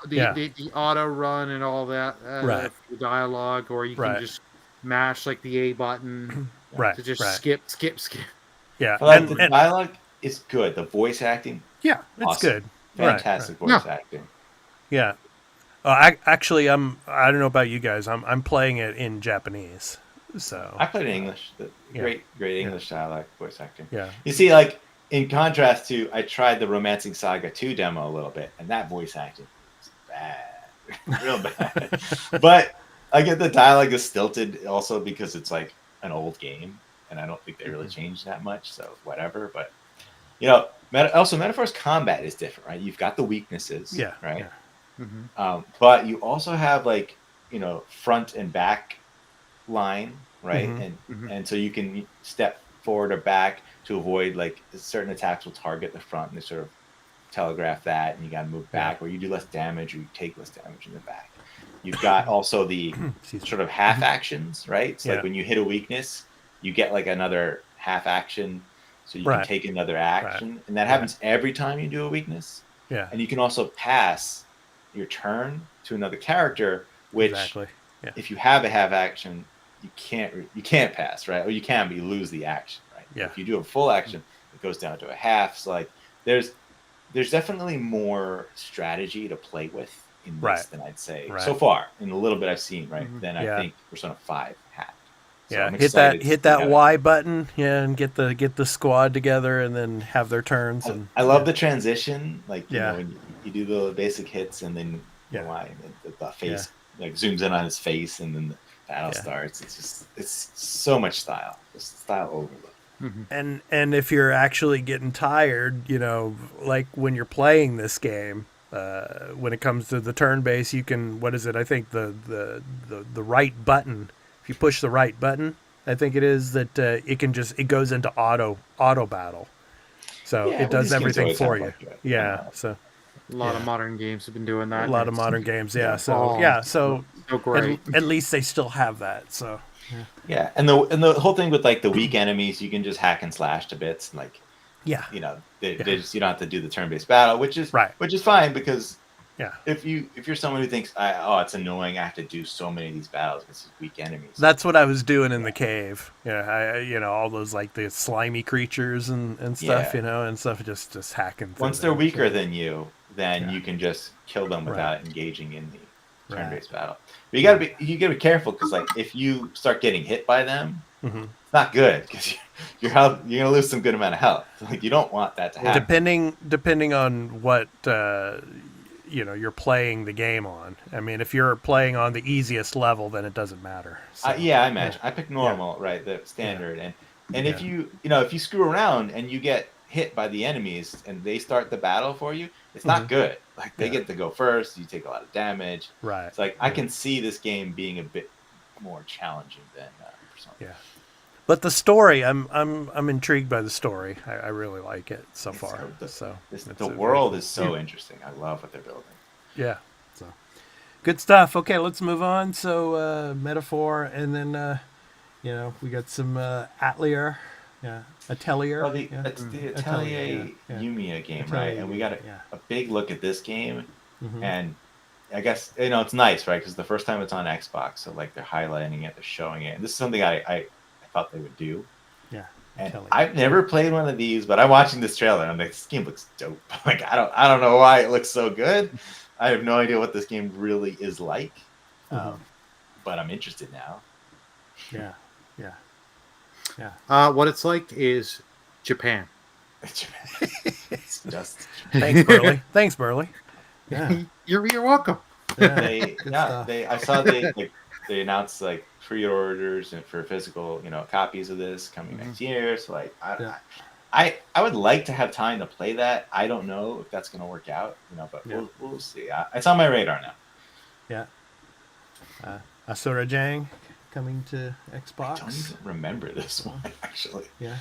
yeah, the auto run and all that right, for the dialogue, or you can right, just mash like the A button Yeah. right, to just right, skip, skip, skip. yeah, But like the dialogue is good. The voice acting, yeah, it's awesome. good. Right, right. Fantastic No, voice acting. Yeah. Actually, I don't know about you guys. I'm playing it in Japanese. So, I played in English. The yeah. great Yeah. English dialect voice acting. Yeah. You see, like in contrast to, I tried the Romancing Saga 2 demo a little bit, and that voice acting is bad, real bad. But I get the dialogue is stilted also because it's like an old game, and I don't think they really Mhm. changed that much. So whatever. But also Metaphor's combat is different, right? You've got the weaknesses, Yeah. right? Yeah. hmm But you also have like front and back line, right? Hmm. hmm And so you can step forward or back to avoid like certain attacks will target the front, and they sort of telegraph that, and you got to move Yeah. back, or you do less damage, or you take less damage in the back. You've got also the Excuse me. sort of half actions, right? So like Yeah. when you hit a weakness, you get like another half action, so you can Right. take another Right. action, and that Yeah. happens every time you do a weakness. Yeah. And you can also pass your turn to another character, which Exactly. Yeah. if you have a half action, you can't pass, right? Or you can, but you lose the action, right? Yeah. If you do a full action, it goes down to a half. So like there's definitely more strategy to play with in this Right. than I'd say Right. so far in the little bit I've seen, right? Mhm. Than I Yeah. think Persona 5 had. So Yeah. I'm Hit that excited to see how that Y goes. button, yeah, and get the squad together and then have their turns and I love the transition, like yeah. when you do the basic hits and then the Yeah. line, the Yeah. face like zooms in on his face, and then the battle Yeah. starts. It's so much style, just style overload. hmm And if you're actually getting tired, like when you're playing this game, when it comes to the turn base, you can, what is it? I think the right button. If you push the right button, I think it is that it goes into auto battle, so Yeah, it well, does these games everything always for have you. like that. Yeah, so A lot of yeah, modern games have been doing a that. lot And of modern games. Yeah, Yeah. so oh, yeah, so so great. at least they still have that. So Yeah, and the whole thing with like the weak enemies, you can just hack and slash to bits, and like yeah, they just you don't have to do the turn-based battle, right, which is fine, because yeah. if you're someone who thinks it's annoying, I have to do so many of these battles against these weak enemies. That's what I was doing in the cave. Yeah, all those like the slimy creatures and stuff, Yeah. and stuff just hacking through Once they're them. weaker So, than you, then yeah, you can just kill them right, without engaging in the right. turn-based battle. But you gotta be careful, because like if you start getting hit by them, Hmm. it's not good, because you're gonna lose some good amount of health. Like you don't want that to happen. Depending on what you're playing the game on. I mean, if you're playing on the easiest level, then it doesn't matter. So, Yeah, I imagine. I picked yeah, normal, right, the standard, and yeah, if you screw around and you get hit by the enemies and they start the battle for you, it's not good. Like they get to go first, you take a lot of damage. Right. It's like I can see this game being a bit more challenging than Persona. Yeah. But the story, I'm intrigued by the story. I really like it so far. The world is so interesting. I love what they're building. Yeah. So good stuff. Okay, let's move on. So Metaphor, and then we got some Atelier. Yeah. Atelier. Oh, it's the Atelier Yumiya game, right? And we got a big look at this game, and I guess it's nice, right? Because the first time it's on Xbox, so like they're highlighting it, they're showing it, and this is something I thought they would do. Yeah. And I've never played one of these, but I'm watching this trailer and I'm like, this game looks dope. Like I don't know why it looks so good. I have no idea what this game really is like, but I'm interested now. Yeah. Yeah. Yeah. What it's like is Japan. It's just Thanks, Burley. Yeah. You're welcome. I saw they announced like pre-orders and for physical copies of this coming next year. So like I would like to have time to play that. I don't know if that's going to work out, but we'll see. It's on my radar now. Yeah. Asura Jang coming to Xbox. I don't even remember this one actually. Yeah.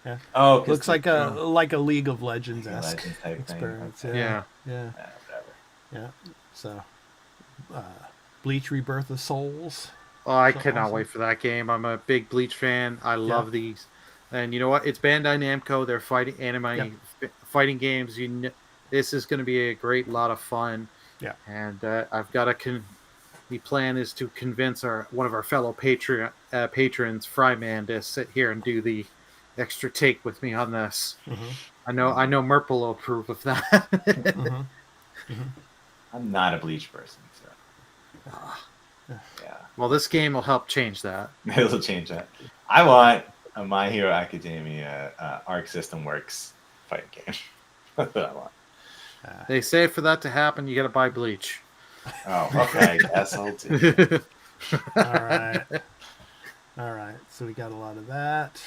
Yeah. Oh, looks like a League of Legends-esque experience. Thing. Yeah. Whatever. Yeah. So, Bleach: Rebirth of Souls. Oh, I cannot wait for that game. I'm a big Bleach fan. I love these. And you know what? It's Bandai Namco. They're fighting fighting games. This is going to be a great lot of fun. Yeah. And I've got the plan is to convince one of our fellow patrons, Fryman, to sit here and do the extra take with me on this. I know Merp will approve of that. I'm not a Bleach person, so yeah. Well, this game will help change that. It'll change that. I want a My Hero Academia Arc System Works fighting game. That's what I want. They say for that to happen, you got to buy Bleach. Oh, okay. That's all too. All right. So we got a lot of that.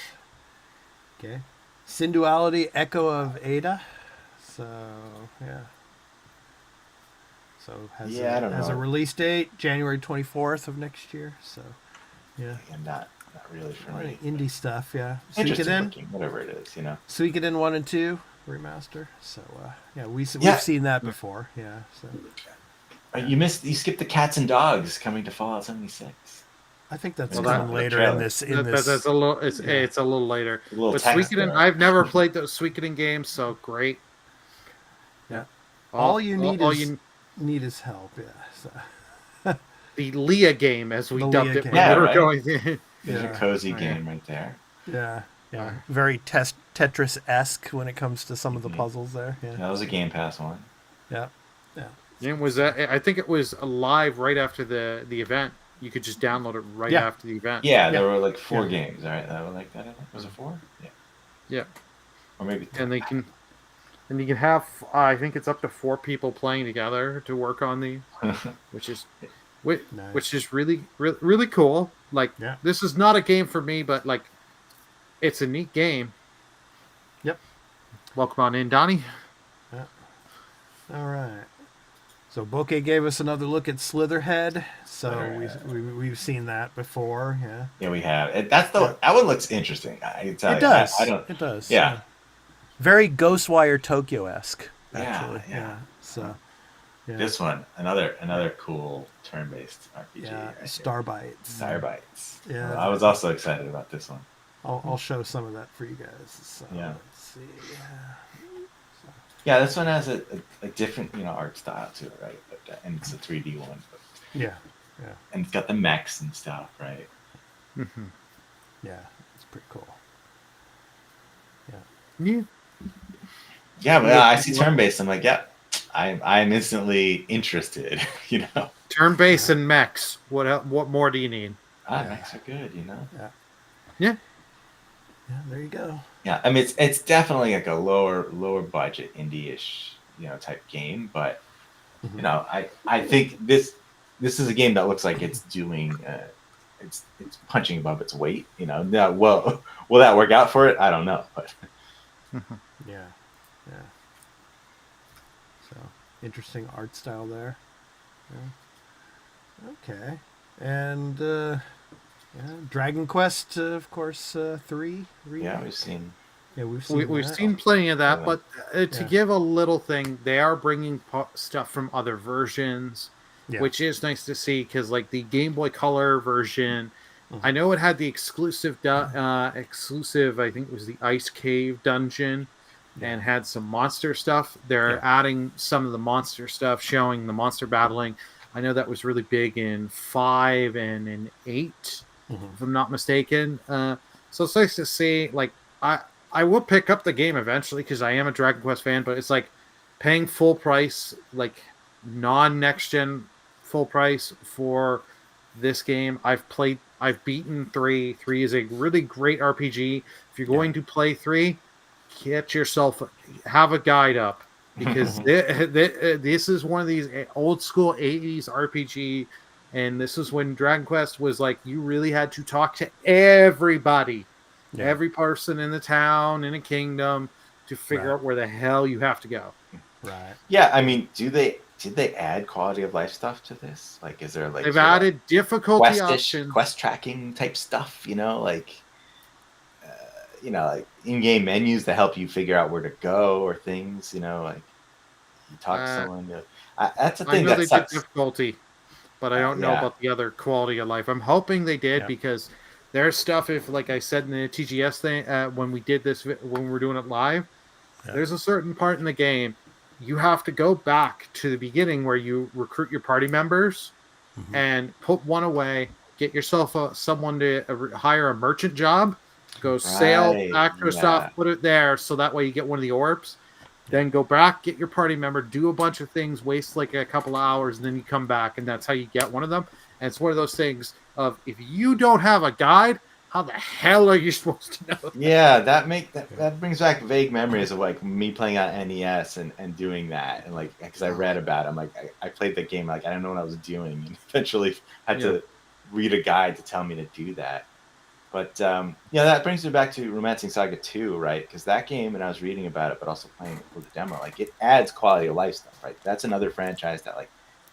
Okay. Synduality, Echo of Ada. So yeah. So has a release date January 24th of next year. So yeah. And not really for me. Indie stuff, yeah. Interesting looking, whatever it is, Suikoden 1 and 2 remaster. So we've seen that before. Yeah. So. You skipped the Cats and Dogs coming to Fallout 76. I think that's coming later in this. That's a little. It's a little later. But Suikoden, I've never played those Suikoden games, so great. Yeah. All you need is help. Yeah. So. The Leah game, as we dubbed it. Game. Yeah, right. There's a cozy game right there. Yeah. Yeah. Very Tetris-esque when it comes to some of the puzzles there. Yeah. That was a Game Pass one. Yeah. Yeah. It was. I think it was live right after the event. You could just download it right after the event. Yeah, there were like 4 games, right? That were like that. Was it 4? Yeah. Yeah. Or maybe 3. And you can have. I think it's up to 4 people playing together to work on the, which is really really cool. Like this is not a game for me, but like, it's a neat game. Yep. Welcome on in, Donnie. Yeah. All right. So Bokeh gave us another look at Slitherhead. So we've seen that before. Yeah. Yeah, we have. That one looks interesting. I can tell you. It does. Yeah. Very Ghostwire Tokyo-esque. Actually. Yeah. So. Yeah. This one, another cool turn-based RPG. Yeah. Starbites. Yeah. I was also excited about this one. I'll show some of that for you guys. So, yeah. Let's see. Yeah, this one has a different art style to it, right? And it's a 3D one. But, yeah. And it's got the mechs and stuff, right? Mm-hmm. Yeah, it's pretty cool. Yeah. Yeah, but I see turn-based. I'm like, yeah, I'm instantly interested. Turn-based and mechs. What more do you need? Mechs are good. Yeah. Yeah, there you go. Yeah, I mean it's definitely like a lower budget indie-ish type game, but I think this is a game that looks like it's doing it's punching above its weight. Now, will that work out for it? I don't know, but Yeah, yeah. So interesting art style there. Yeah. Okay, and yeah, Dragon Quest, of course, 3 Yeah, remake. we've seen. Yeah, we've We, seen we've that. seen plenty of that, Yeah. but to Yeah. give a little thing, they are bringing stuff from other versions, Yeah. which is nice to see because, like the Game Boy Color version, Mhm. I know it had the exclusive. I think it was the Ice Cave dungeon, Yeah. and had some monster stuff. They're Yeah. adding some of the monster stuff, showing the monster battling. I know that was really big in 5 and in 8, Mhm. if I'm not mistaken. So it's nice to see. Like I will pick up the game eventually because I am a Dragon Quest fan, but it's like paying full price, like non next gen full price for this game. I've beaten 3. 3 is a really great RPG. If you're Yeah. going to play 3, get yourself, have a guide up because Mhm. this is one of these old school 80s RPG. And this is when Dragon Quest was like, you really had to talk to everybody, Yeah. every person in the town, in a kingdom, to figure Right. out where the hell you have to go. Right. Yeah, I mean, did they add quality of life stuff to this? Like, is there like They've sort of added difficulty options. quest tracking type stuff? Like in-game menus that help you figure out where to go or things. Like you talk to Uh, someone. That's a I thing know that they did sucks. difficulty, but I don't know Yeah, about the other quality of life. I'm hoping they did Yeah. because there's stuff. If, like I said in the TGS thing, when we did this, when we were doing it live, Yeah. there's a certain part in the game you have to go back to the beginning where you recruit your party members Mhm. and put one away, get yourself someone to hire a merchant job, go sail right. back to stuff, Yeah, put it there, so that way you get one of the orbs. Then go back, get your party member, do a bunch of things, waste like a couple of hours, and then you come back, and that's how you get one of them. And it's one of those things of if you don't have a guide, how the hell are you supposed to know that? yeah. That make Yeah. that brings back vague memories of like me playing on NES and doing that, and like because I read about it, I'm like I played the game like I didn't know what I was doing, and eventually had Yeah. to read a guide to tell me to do that. But yeah, that brings me back to Romancing Saga 2, right? Because that game, and I was reading about it, but also playing it for the demo, like it adds quality of life stuff, right? That's another franchise that like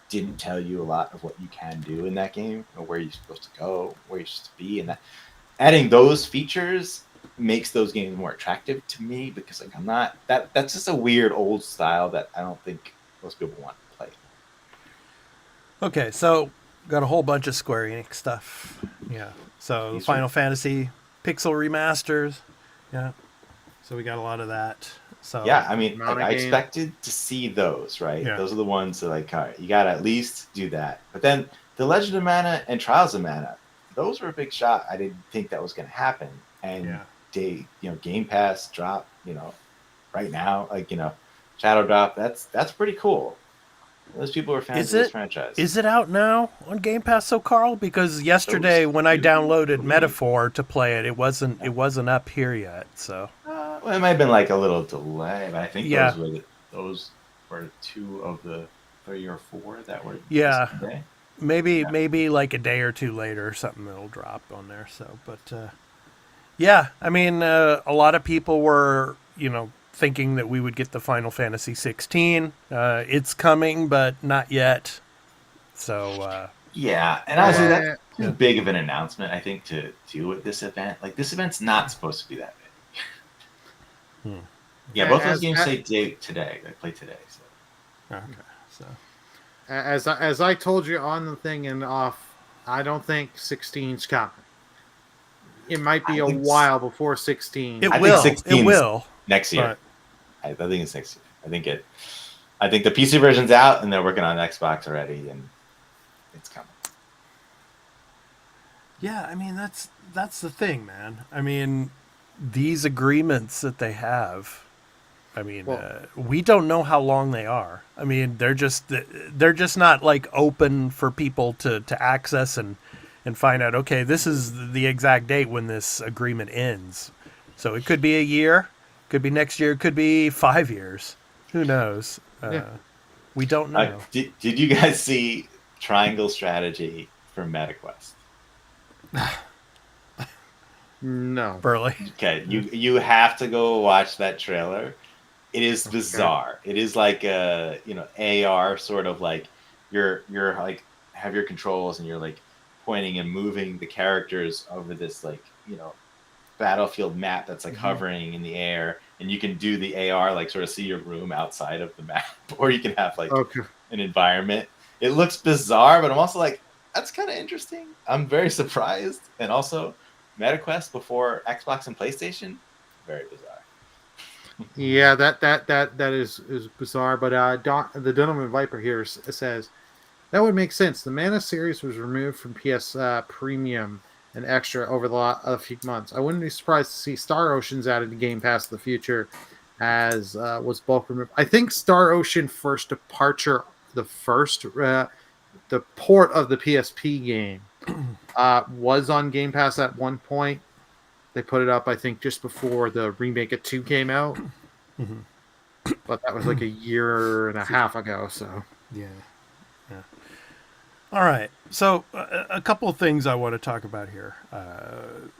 didn't tell you a lot of what you can do in that game, or where you're supposed to go, where you're supposed to be, and that adding those features makes those games more attractive to me because like I'm not that's just a weird old style that I don't think most people want to play. Okay, so got a whole bunch of Square Enix stuff. Yeah. So the These are Final Fantasy pixel remasters. Yeah. So we got a lot of that. So Yeah, I mean, Amount like of I game. expected to see those, right? yeah. Those are the ones that like, all right, you gotta at least do that. But then the Legend of Mana and Trials of Mana, those were a big shot. I didn't think that was gonna happen. And Yeah. Game Pass drop, right now, like, Shadow Drop, that's pretty cool. Those people are fans Is of this it franchise. is it out now on Game Pass, so Carl? Because yesterday Those when I two, downloaded please. Metaphor to play it, Yeah. it wasn't up here yet. So Well, it might have been like a little delay, but I think yeah, those were two of the 3 or 4 that were the yeah, same day. maybe Yeah. maybe like a day or two later or something it'll drop on there. So, but yeah, I mean, a lot of people were thinking that we would get the Final Fantasy 16. It's coming, but not yet. So Yeah, and honestly, that's Uh, too yeah, big of an announcement, I think, to do at this event. Like, this event's not supposed to be that big. hmm. Yeah, both those games say date today. They play today. So Okay, so as I told you on the thing and off, I don't think 16's coming. It might be I a think while before 16. it I think will, it 16's will, next year. but I think it's next year. I think the PC version's out, and they're working on Xbox already, and it's coming. yeah, I mean that's the thing, man. I mean these agreements that they have. I mean, Well, we don't know how long they are. I mean, they're just not like open for people to access and find out. Okay, this is the exact date when this agreement ends. So it could be a year, could be next year, could be 5 years. Who knows? yeah. We don't know. Did you guys see Triangle Strategy for MetaQuest? No. Burley? Okay, you have to go watch that trailer. It is bizarre. It is like a AR sort of like you're like have your controls and you're like pointing and moving the characters over this like battlefield map that's like hovering in the air, and you can do the AR like sort of see your room outside of the map, or you can have like Okay. an environment. It looks bizarre, but I'm also like, that's kind of interesting. I'm very surprised, and also MetaQuest before Xbox and PlayStation, very bizarre. Yeah, that is bizarre. But the Gentleman Viper here says that would make sense. The Mana series was removed from PS Premium and Extra over a few months. I wouldn't be surprised to see Star Ocean's added to Game Pass in the future, as was bulk removed. I think Star Ocean first departure, the port of the PSP game, was on Game Pass at one point. They put it up, I think, just before the remake of 2 came out. But that was like a year and a half ago, so. Yeah. All right. So a couple of things I want to talk about here. Of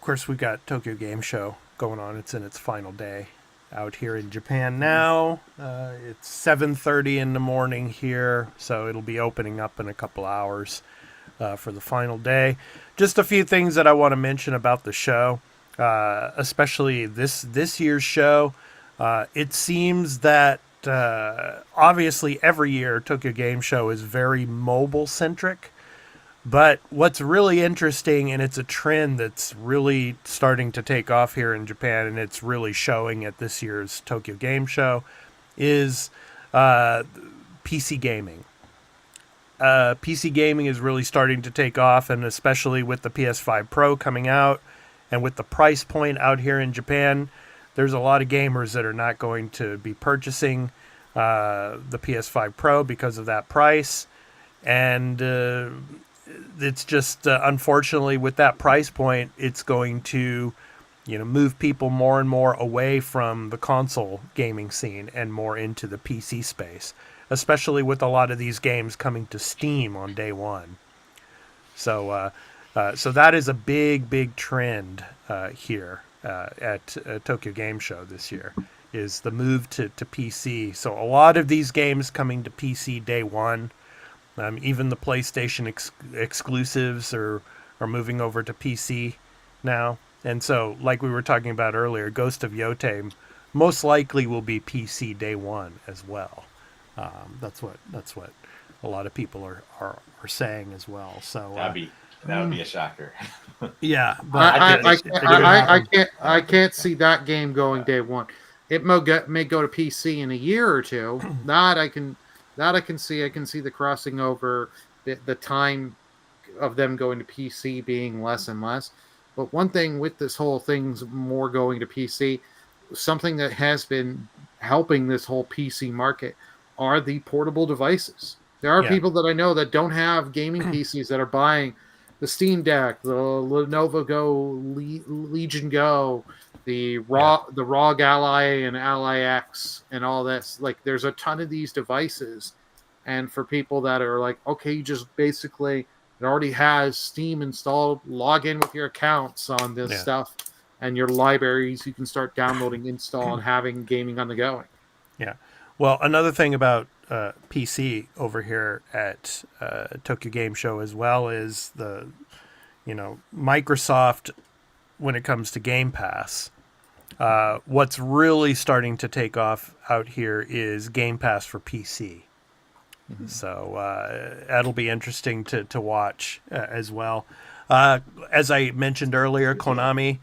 course, we got Tokyo Game Show going on. It's in its final day out here in Japan now. It's 7:30 in the morning here, so it'll be opening up in a couple hours for the final day. Just a few things that I want to mention about the show, especially this year's show. It seems that obviously every year Tokyo Game Show is very mobile centric, but what's really interesting, and it's a trend that's really starting to take off here in Japan, and it's really showing at this year's Tokyo Game Show, is PC gaming. PC gaming is really starting to take off, and especially with the PS5 Pro coming out and with the price point out here in Japan, there's a lot of gamers that are not going to be purchasing the PS5 Pro because of that price. And it's just, unfortunately, with that price point, it's going to move people more and more away from the console gaming scene and more into the PC space, especially with a lot of these games coming to Steam on day one. So that is a big trend here at Tokyo Game Show this year, is the move to PC. So a lot of these games coming to PC day one. Even the PlayStation exclusives are moving over to PC now. And so, like we were talking about earlier, Ghost of Yotei most likely will be PC day one as well. That's what a lot of people are saying as well. So that would be a shocker. Yeah, but I can't see that game going day one. It may go to PC in a year or two. That I can see. I can see the crossing over, the time of them going to PC being less and less. But one thing with this whole thing's more going to PC, something that has been helping this whole PC market are the portable devices. There are people that I know that don't have gaming PCs that are buying the Steam Deck, the Lenovo Go, Legion Go, the ROG Ally and Ally X, and all this. Like, there's a ton of these devices, and for people that are like, okay, you just basically, it already has Steam installed, log in with your accounts on this stuff, and your libraries, you can start downloading, install, and having gaming on the go. Yeah. Well, another thing about PC over here at Tokyo Game Show as well is the, Microsoft, when it comes to Game Pass, what's really starting to take off out here is Game Pass for PC. Mm-hmm. So that'll be interesting to watch as well. As I mentioned earlier, Konami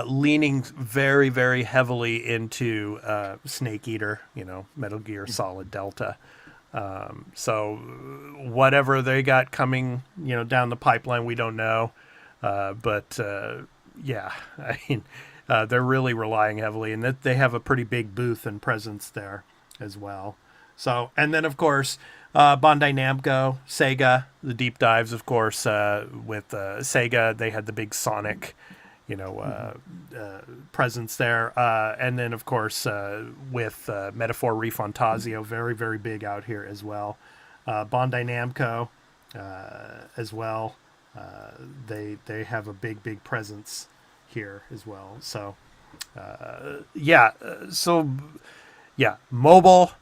leaning very, very heavily into Snake Eater, Metal Gear Solid Delta. So whatever they got coming, down the pipeline, we don't know. But I mean, they're really relying heavily, and that they have a pretty big booth and presence there as well. So, and then of course, Bandai Namco, Sega, the deep dives, of course, with Sega, they had the big Sonic, presence there. And then, of course, with Metaphor Refantasio, very, very big out here as well. Bandai Namco as well. They have a big presence here as well. So mobile,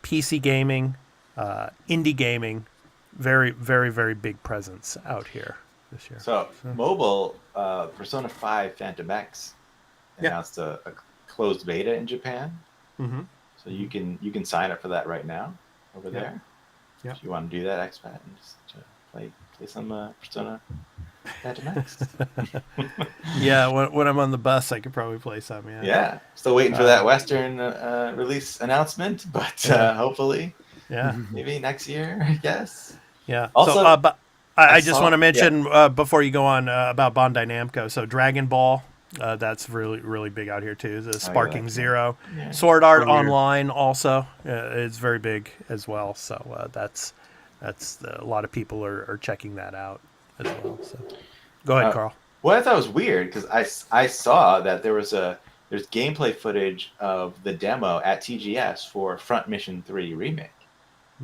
PC gaming, indie gaming, very big presence out here this year. So mobile, Persona 5 Phantom X announced a closed beta in Japan. Mm-hmm. So you can sign up for that right now over there. Yep. If you want to do that, expat, and just play some Persona Phantom X. Yeah, when I'm on the bus, I could probably play some. Yeah. Yeah. Still waiting for that Western release announcement, but hopefully, maybe next year, I guess. Yeah. Also, so, but I just saw- want to mention before you go on about Bandai Namco. So Dragon Ball, that's really big out here too. The Sparking Zero, Sword Art Online also is very big as well. So that's a lot of people are checking that out as well. So go ahead, Carl. Well, I thought it was weird because I saw that there's gameplay footage of the demo at TGS for Front Mission 3 Remake,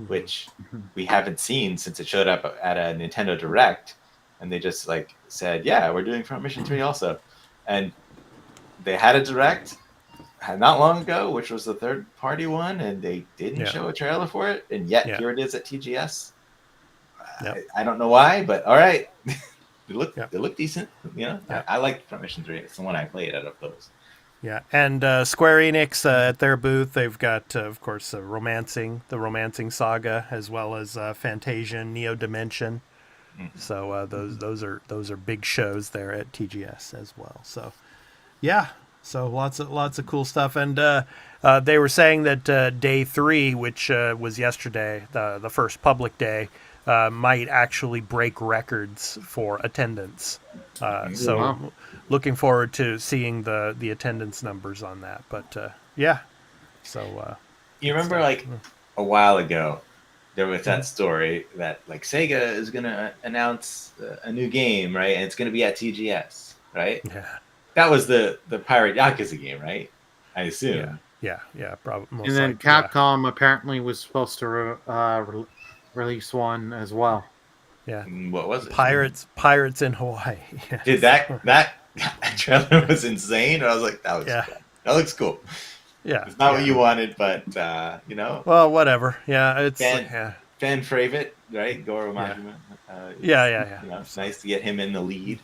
which we haven't seen since it showed up at a Nintendo Direct, and they just said, yeah, we're doing Front Mission 3 also. And they had a Direct not long ago, which was the third-party one, and they didn't show a trailer for it, and yet here it is at TGS. I don't know why, but all right. They look decent. I like Front Mission 3. It's the one I played out of those. Yeah, and Square Enix at their booth, they've got, of course, the Romancing Saga, as well as Fantasian, Neo Dimension. Mm-hmm. So those are big shows there at TGS as well. So so lots of cool stuff. And they were saying that day 3, which was yesterday, the first public day, might actually break records for attendance. So looking forward to seeing the attendance numbers on that. But so you remember a while ago there was that story that Sega is going to announce a new game, right? And it's going to be at TGS, right? Yeah. That was the Pirate Yakuza game, right? I assume. Yeah, probably. And then Capcom apparently was supposed to release one as well. Yeah. What was it? Pirates in Hawaii. Yes. Did that trailer was insane? I was like, that looks cool. Yeah. It's not what you wanted, but Well, whatever. Yeah, it's fan favorite, right? Goro Majima. Yeah. It's nice to get him in the lead.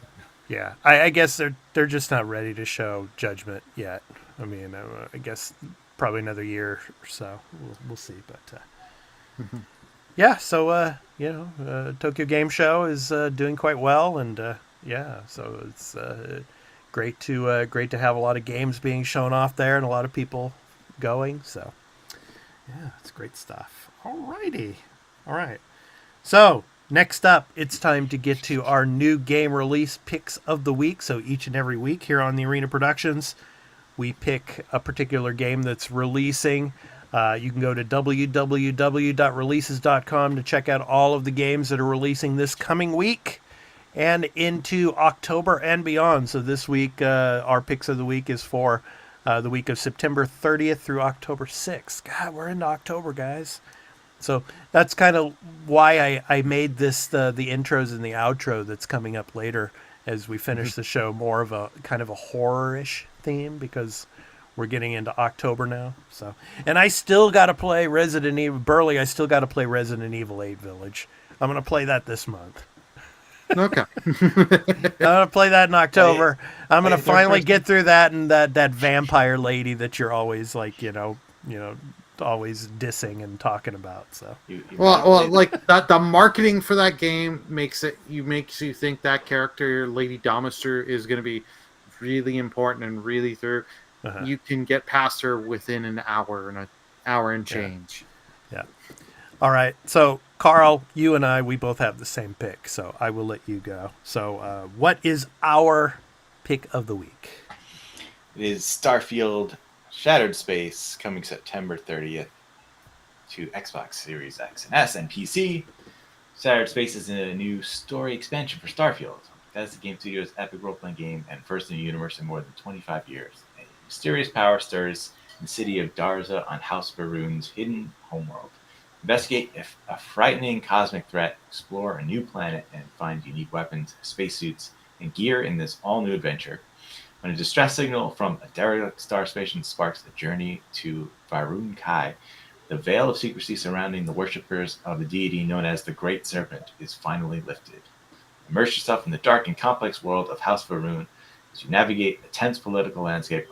Yeah, I guess they're just not ready to show Judgment yet. I mean, I guess probably another year or so. We'll see, but yeah. So Tokyo Game Show is doing quite well, and so it's great to have a lot of games being shown off there and a lot of people going. So yeah, it's great stuff. Alrighty, all right. So next up, it's time to get to our new game release picks of the week. So each and every week here on the Arena Productions, we pick a particular game that's releasing. You can go to www.releases.com to check out all of the games that are releasing this coming week and into October and beyond. So this week, our picks of the week is for the week of September 30th through October 6th. God, we're into October, guys. So that's kind of why I made this the intros and the outro that's coming up later as we finish the show more of a kind of a horror-ish theme, because we're getting into October now. So, and I still got to play Resident Evil. Burley, I still got to play Resident Evil 8 Village. I'm going to play that this month. Okay. I'm going to play that in October. I'm going to finally get through that and that vampire lady that you're always always dissing and talking about. So well like that, the marketing for that game makes you think that character Lady Domister is going to be really important and really through. You can get past her within an hour and change. Yeah. All right, so Carl, you and we both have the same pick, so I will let you go. So what is our pick of the week? It is Starfield Shattered Space, coming September 30th to Xbox Series X and S and PC. Shattered Space is a new story expansion for Starfield. That's the game studio's epic role-playing game and first in the universe in more than 25 years. A mysterious power stirs in the city of Darza on House Varun's hidden homeworld. Investigate a frightening cosmic threat, explore a new planet, and find unique weapons, spacesuits, and gear in this all-new adventure. When a distress signal from a derelict star station sparks a journey to Varun Kai, the veil of secrecy surrounding the worshippers of the deity known as the Great Serpent is finally lifted. Immerse yourself in the dark and complex world of House Varun as you navigate a tense political landscape,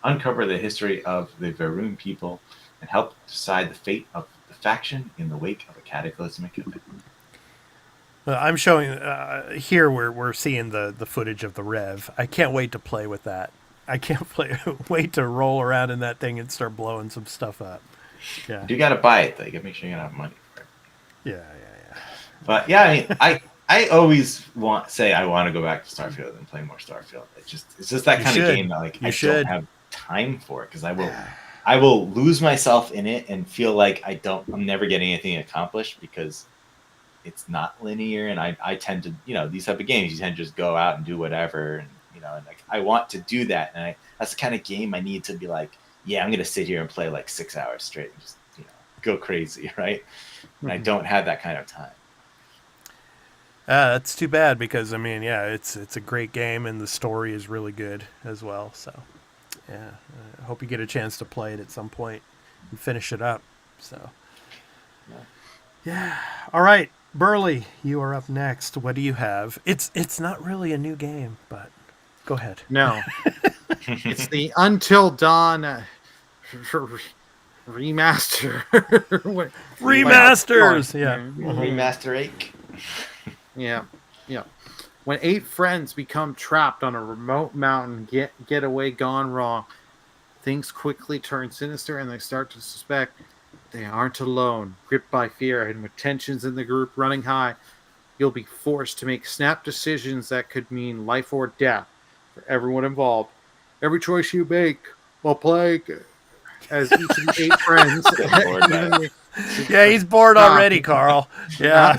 uncover the history of the Varun people, and help decide the fate of the faction in the wake of a cataclysmic event. I'm showing here. We're seeing the footage of the Rev. I can't wait to play with that. I can't wait to roll around in that thing and start blowing some stuff up. Yeah, You gotta buy it though. You gotta make sure you have money for it. yeah. But yeah, I mean, I always want to go back to Starfield and play more Starfield. It's just that You kind should. of game that like You I should. don't have time for it because I will lose myself in it and feel like I'm never getting anything accomplished because it's not linear, and I tend to, these type of games, you tend to just go out and do whatever, and and like I want to do that, and that's the kind of game I need to be like, yeah, I'm gonna sit here and play like 6 hours straight and just go crazy, right? And I don't have that kind of time. That's too bad because I mean, yeah, it's a great game and the story is really good as well. So, yeah, I hope you get a chance to play it at some point and finish it up. So, yeah. All right, Burley, you are up next. What do you have? It's not really a new game, but go ahead. No, it's the Until Dawn remaster. Remasters. Yeah. Remaster ache. Yeah. When 8 friends become trapped on a remote mountain, getaway gone wrong, things quickly turn sinister and they start to suspect they aren't alone. Gripped by fear and with tensions in the group running high, you'll be forced to make snap decisions that could mean life or death for everyone involved. Every choice you make will plague as each of the 8 friends. Yeah, he's bored already, Carl. Yeah.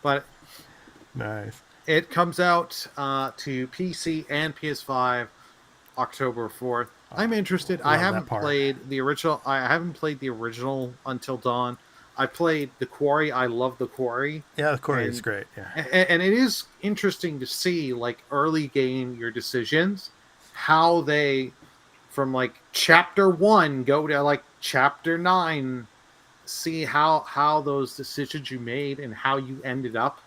But Nice. it comes out to PC and PS5 October 4th. I'm interested. I haven't played the original. I haven't played the original Until Dawn. I played The Quarry. I love The Quarry. Yeah, The Quarry is great. Yeah. And it is interesting to see like early game your decisions, how they from like chapter 1 go to like chapter 9, see how those decisions you made and how you ended up,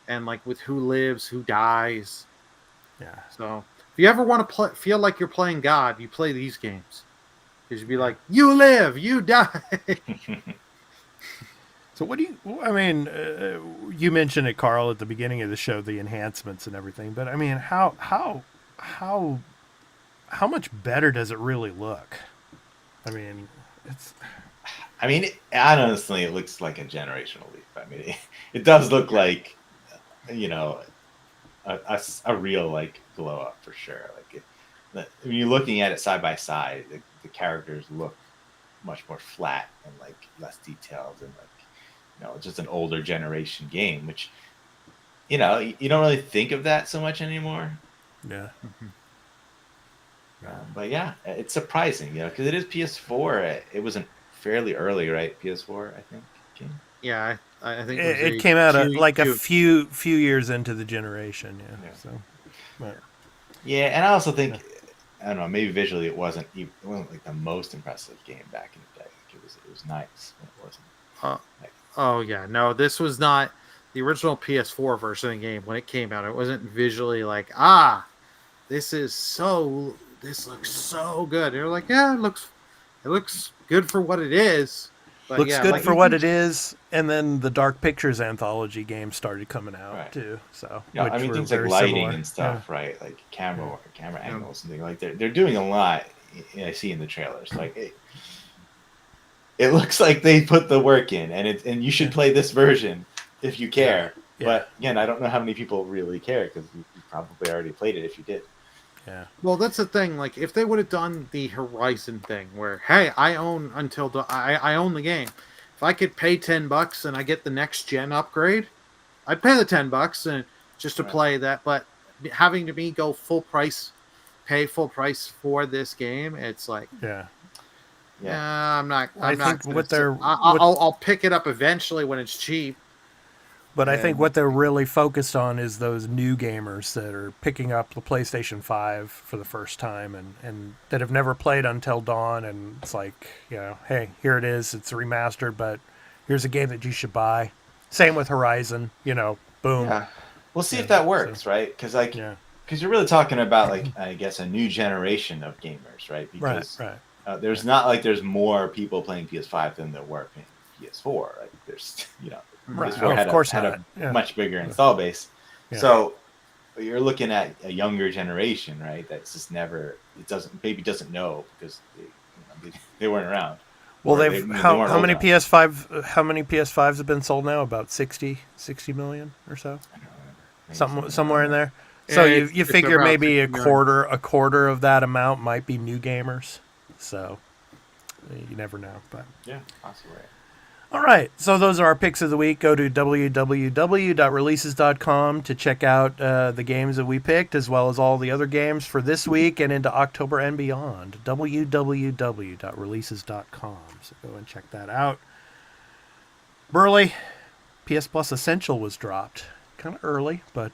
and like with who lives, who dies. Yeah. So if you ever want to feel like you're playing God, you play these games because you'd be like, you live, you die. So what do you? I mean, you mentioned it, Carl, at the beginning of the show, the enhancements and everything. But I mean, how much better does it really look? I mean, it's. I mean, honestly, it looks like a generational leap. I mean, it does look like, a real like glow up for sure. Like, when you're looking at it side by side, the characters look much more flat and like less detailed and like, just an older generation game, which, you don't really think of that so much anymore. Yeah. But yeah, it's surprising, because it is PS4. It wasn't fairly early, right? PS4, I think. Yeah, I think it came out a few years into the generation. Yeah. So. But. Yeah, and I also think, I don't know, maybe visually it wasn't like the most impressive game back in the day. Like it was nice, but it wasn't. Oh yeah, no, this was not the original PS4 version of the game when it came out. It wasn't visually like, this looks so good. They're like, yeah, it looks good for what it is. But looks good for what it is, and then the Dark Pictures anthology game started coming out too. So I mean things like lighting and stuff, right? Like camera angles and things like they're doing a lot. I see in the trailers, like it looks like they put the work in, and you should play this version if you care. Yeah. But again, I don't know how many people really care because you probably already played it if you did. Yeah. Well, that's the thing. Like, if they would have done the Horizon thing, where hey, I own I own the game. If I could pay $10 and I get the next gen upgrade, I'd pay the $10 and just to play that. But having to go pay full price for this game, it's like Yeah, I'm not. I I'm not. think what they're I'll pick it up eventually when it's cheap. But I think And- what they're really focused on is those new gamers that are picking up the PlayStation 5 for the first time and that have never played Until Dawn. And it's like, hey, here it is. It's remastered, but here's a game that you should buy. Same with Horizon, boom. Yeah. We'll see Yeah, if that so- works, right? Because Yeah, you're really talking about I guess a new generation of gamers, right? Because right. there's not like there's more people playing PS5 than there were playing PS4. Like there's Right. PS4 Of course had not. a Yeah. much bigger install base. Yeah. So you're looking at a younger generation, right? That's just doesn't know because they weren't around. Well, Or they've they how weren't how old many enough. PS5s have been sold now? About 60 million or so. I don't remember. Maybe Somewhere in like there. So Yeah, you it's figure about maybe 60 million. a quarter of that amount might be new gamers. So you never know. But that. Yeah, possibly. all right, so those are our picks of the week. Go to www.releases.com to check out the games that we picked, as well as all the other games for this week and into October and beyond. www.releases.com. So go and check that out. Burley, PS Plus Essential was dropped. Kind of early, but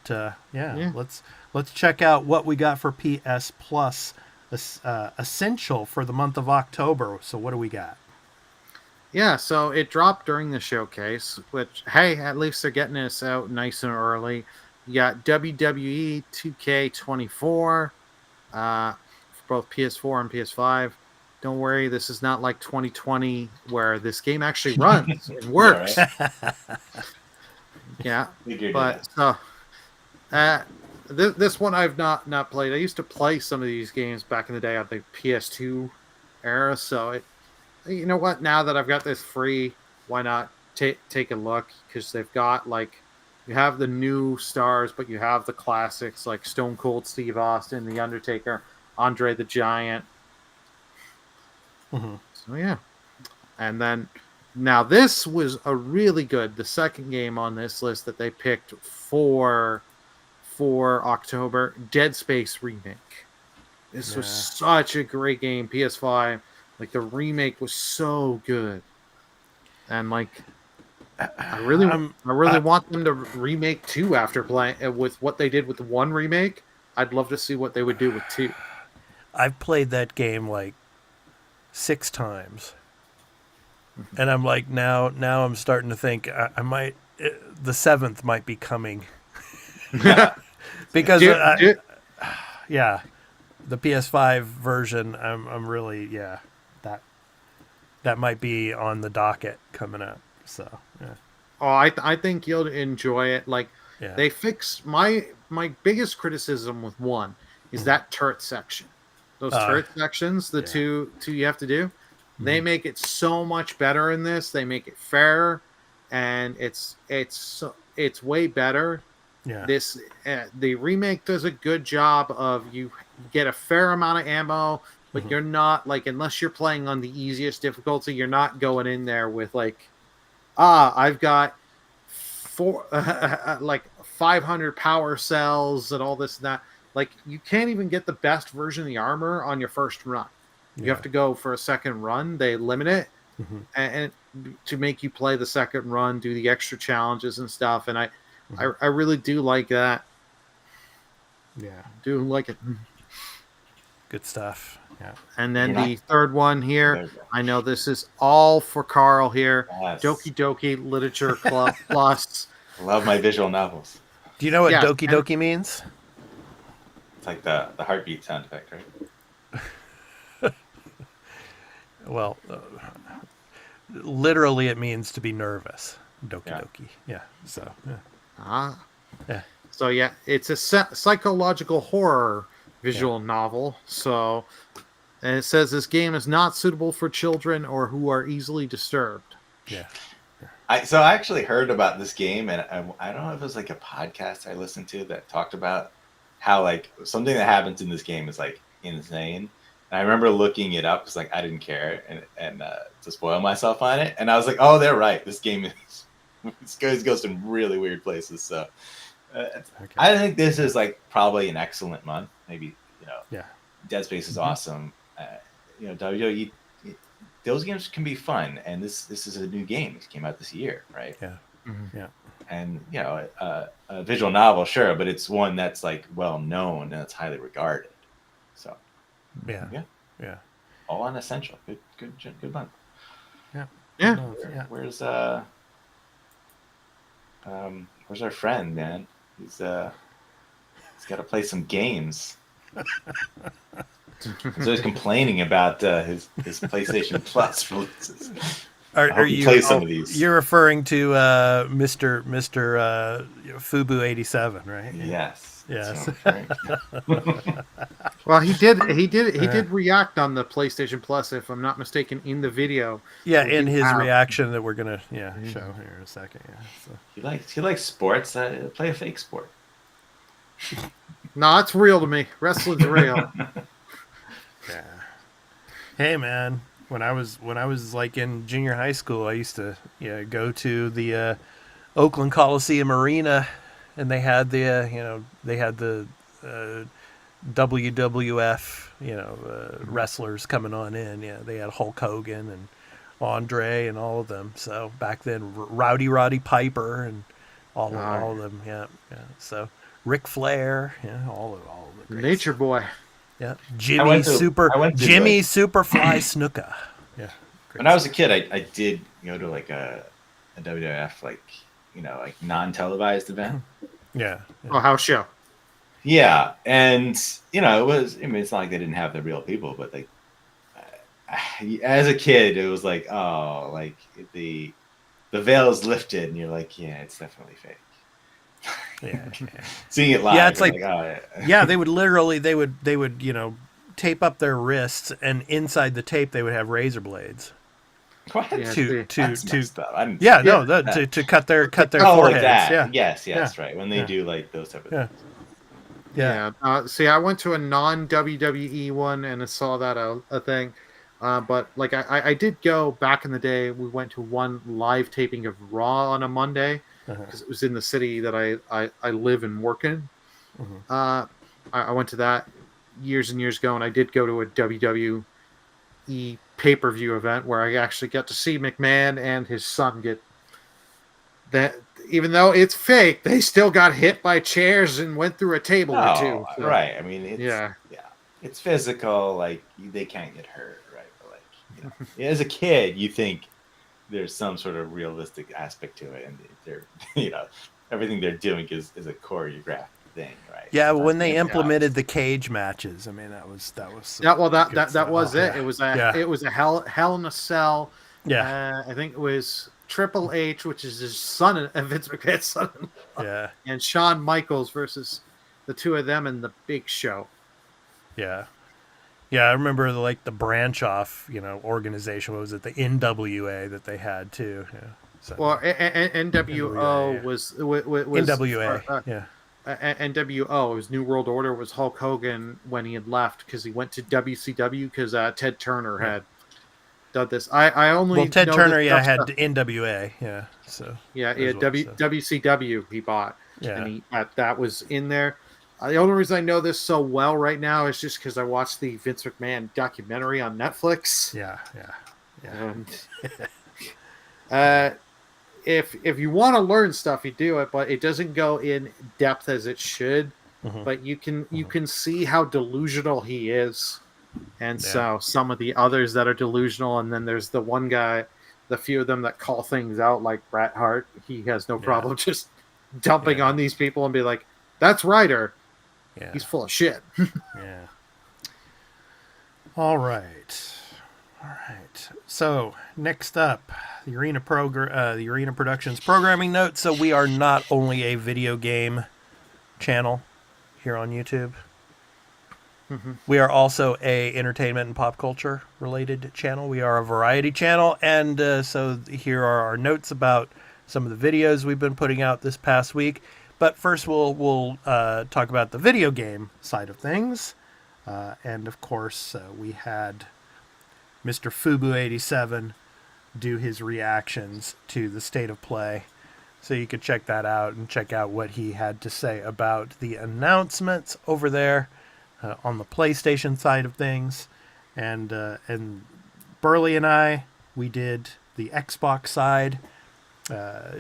Yeah. let's check out what we got for PS Plus Essential for the month of October. So what do we got? Yeah, so it dropped during the showcase, which, hey, at least they're getting us out nice and early. You got WWE 2K24 for both PS4 and PS5. Don't worry, this is not like 2020 where this game actually runs and works. Yeah, Figured it but so this one I've not played. I used to play some of these games back in the day on the PS2 era, so you know what? Now that I've got this free, why not take a look? Because they've got you have the new stars, but you have the classics like Stone Cold Steve Austin, The Undertaker, Andre the Giant. Mm-hmm. So yeah, and then now this was a really good. The second game on this list that they picked for October, Dead Space remake. This was such a great game. PS5. Like the remake was so good, and I really want them to remake 2 after playing with what they did with the 1 remake. I'd love to see what they would do with 2. I've played that game 6 times, and I'm now I'm starting to think I might the 7th might be coming because yeah, the PS5 version I'm really that might be on the docket coming up. So yeah. Oh, I think you'll enjoy it. Yeah. They fixed my biggest criticism with 1 is that turret section. Those turret sections, the two you have to do, they make it so much better in this. They make it fair, and it's way better. Yeah. This the remake does a good job of you get a fair amount of ammo, but you're not unless you're playing on the easiest difficulty, you're not going in there with I've got 500 power cells and all this and that. You can't even get the best version of the armor on your first run. You have to go for a second run. They limit it and to make you play the second run, do the extra challenges and stuff. And I really do like that. Yeah. Do like it. Good stuff. Yeah. And then the third one here, I know this is all for Carl here. Yes. Doki Doki Literature Club Plus. I love my visual novels. Do you know what Yeah, Doki Doki means? It's like the heartbeat sound effect, right? Well, literally it means to be nervous. Doki Doki. Yeah. So, yeah. Yeah. So yeah, it's a psychological horror visual novel. So, and it says this game is not suitable for children or who are easily disturbed. Yeah. So I actually heard about this game, and I don't know if it was a podcast I listened to that talked about how something that happens in this game is insane. And I remember looking it up because I didn't care and to spoil myself on it, and I was like, oh, they're right. This game goes to really weird places. So I think this is probably an excellent month. Maybe Dead Space is awesome. WWE those games can be fun, and this is a new game. It came out this year, right? Yeah. Yeah. And a visual novel, sure, but it's one that's like well known and it's highly regarded. So Yeah. yeah, Yeah. all unessential. Good bundle. Yeah. Yeah. No, yeah. Where's our friend, man? He's got to play some games. He's always complaining about his PlayStation Plus releases. I hope you play some of these. You're referring to Mr. Fubu 87, right? Yes. Yes. Well, he did react on the PlayStation Plus, if I'm not mistaken, in the video. Yeah, in his reaction that we're gonna show here in a second. Yeah. So. He likes sports. Play a fake sport. No, it's real to me. Wrestling's real. Yeah. Hey, man. When I was like in junior high school, I used to go to the Oakland Coliseum Arena, and they had the WWF wrestlers coming on in. Yeah, they had Hulk Hogan and Andre and all of them. So back then, Roddy Piper and all of them. Yeah. So Ric Flair. Yeah, all of the great Nature stuff. Boy. Yeah, Jimmy Superfly Snuka. Yeah. When I was a kid, I did go to like a WWF like non-televised event. Yeah. Oh, house show. Yeah, and it was. I mean, it's not like they didn't have the real people, but like as a kid, it was like, oh, like the veil is lifted, and you're like, yeah, it's definitely fake. Yeah. Seeing it live. Yeah, it's like, oh, yeah, they would tape up their wrists, and inside the tape they would have razor blades. What? Yeah, to cut their foreheads. Like that. Yeah. Yes, right. When they do like those type of things. Yeah. See, I went to a non-WWE one and I saw that a thing. But like I did go back in the day. We went to one live taping of Raw on a Monday because it was in the city that I live and work in. I went to that years and years ago, and I did go to a WWE pay-per-view event where I actually got to see McMahon and his son get that. Even though it's fake, they still got hit by chairs and went through a table or two. So. Right. I mean, it's physical. Like they can't get hurt, right? But like, as a kid, you think there's some sort of realistic aspect to it, and they're, everything they're doing is a choreographed thing, right? Yeah, but when they implemented the cage matches, I mean, that was that was it. Yeah. It was a hell in a cell. Yeah, I think it was Triple H, which is his son, Vince McMahon's son. Yeah, and Shawn Michaels versus the two of them in the Big Show. Yeah. Yeah, I remember the branch off, organization. What was it? The NWA that they had too. Yeah. So, well, NWO was NWA. NWO. It was New World Order. Was Hulk Hogan when he had left because he went to WCW because Ted Turner had done this. Ted Turner had NWA. Yeah. So WCW he bought. Yeah. And that was in there. The only reason I know this so well right now is just because I watched the Vince McMahon documentary on Netflix. Yeah. And, if you want to learn stuff, you do it, but it doesn't go in depth as it should. But you can see how delusional he is, and so some of the others that are delusional, and then there's the one guy, the few of them that call things out, like Bret Hart. He has no problem just dumping on these people and be like, "That's Ryder." Yeah. He's full of shit. Yeah. All right. So next up, the Arena Productions programming note. So we are not only a video game channel here on YouTube. We are also a entertainment and pop culture related channel. We are a variety channel, and so here are our notes about some of the videos we've been putting out this past week. But first, we'll talk about the video game side of things. And, of course, we had Mr. Fubu87 do his reactions to the State of Play. So you could check that out and check out what he had to say about the announcements over there on the PlayStation side of things. And Burley and I, we did the Xbox side,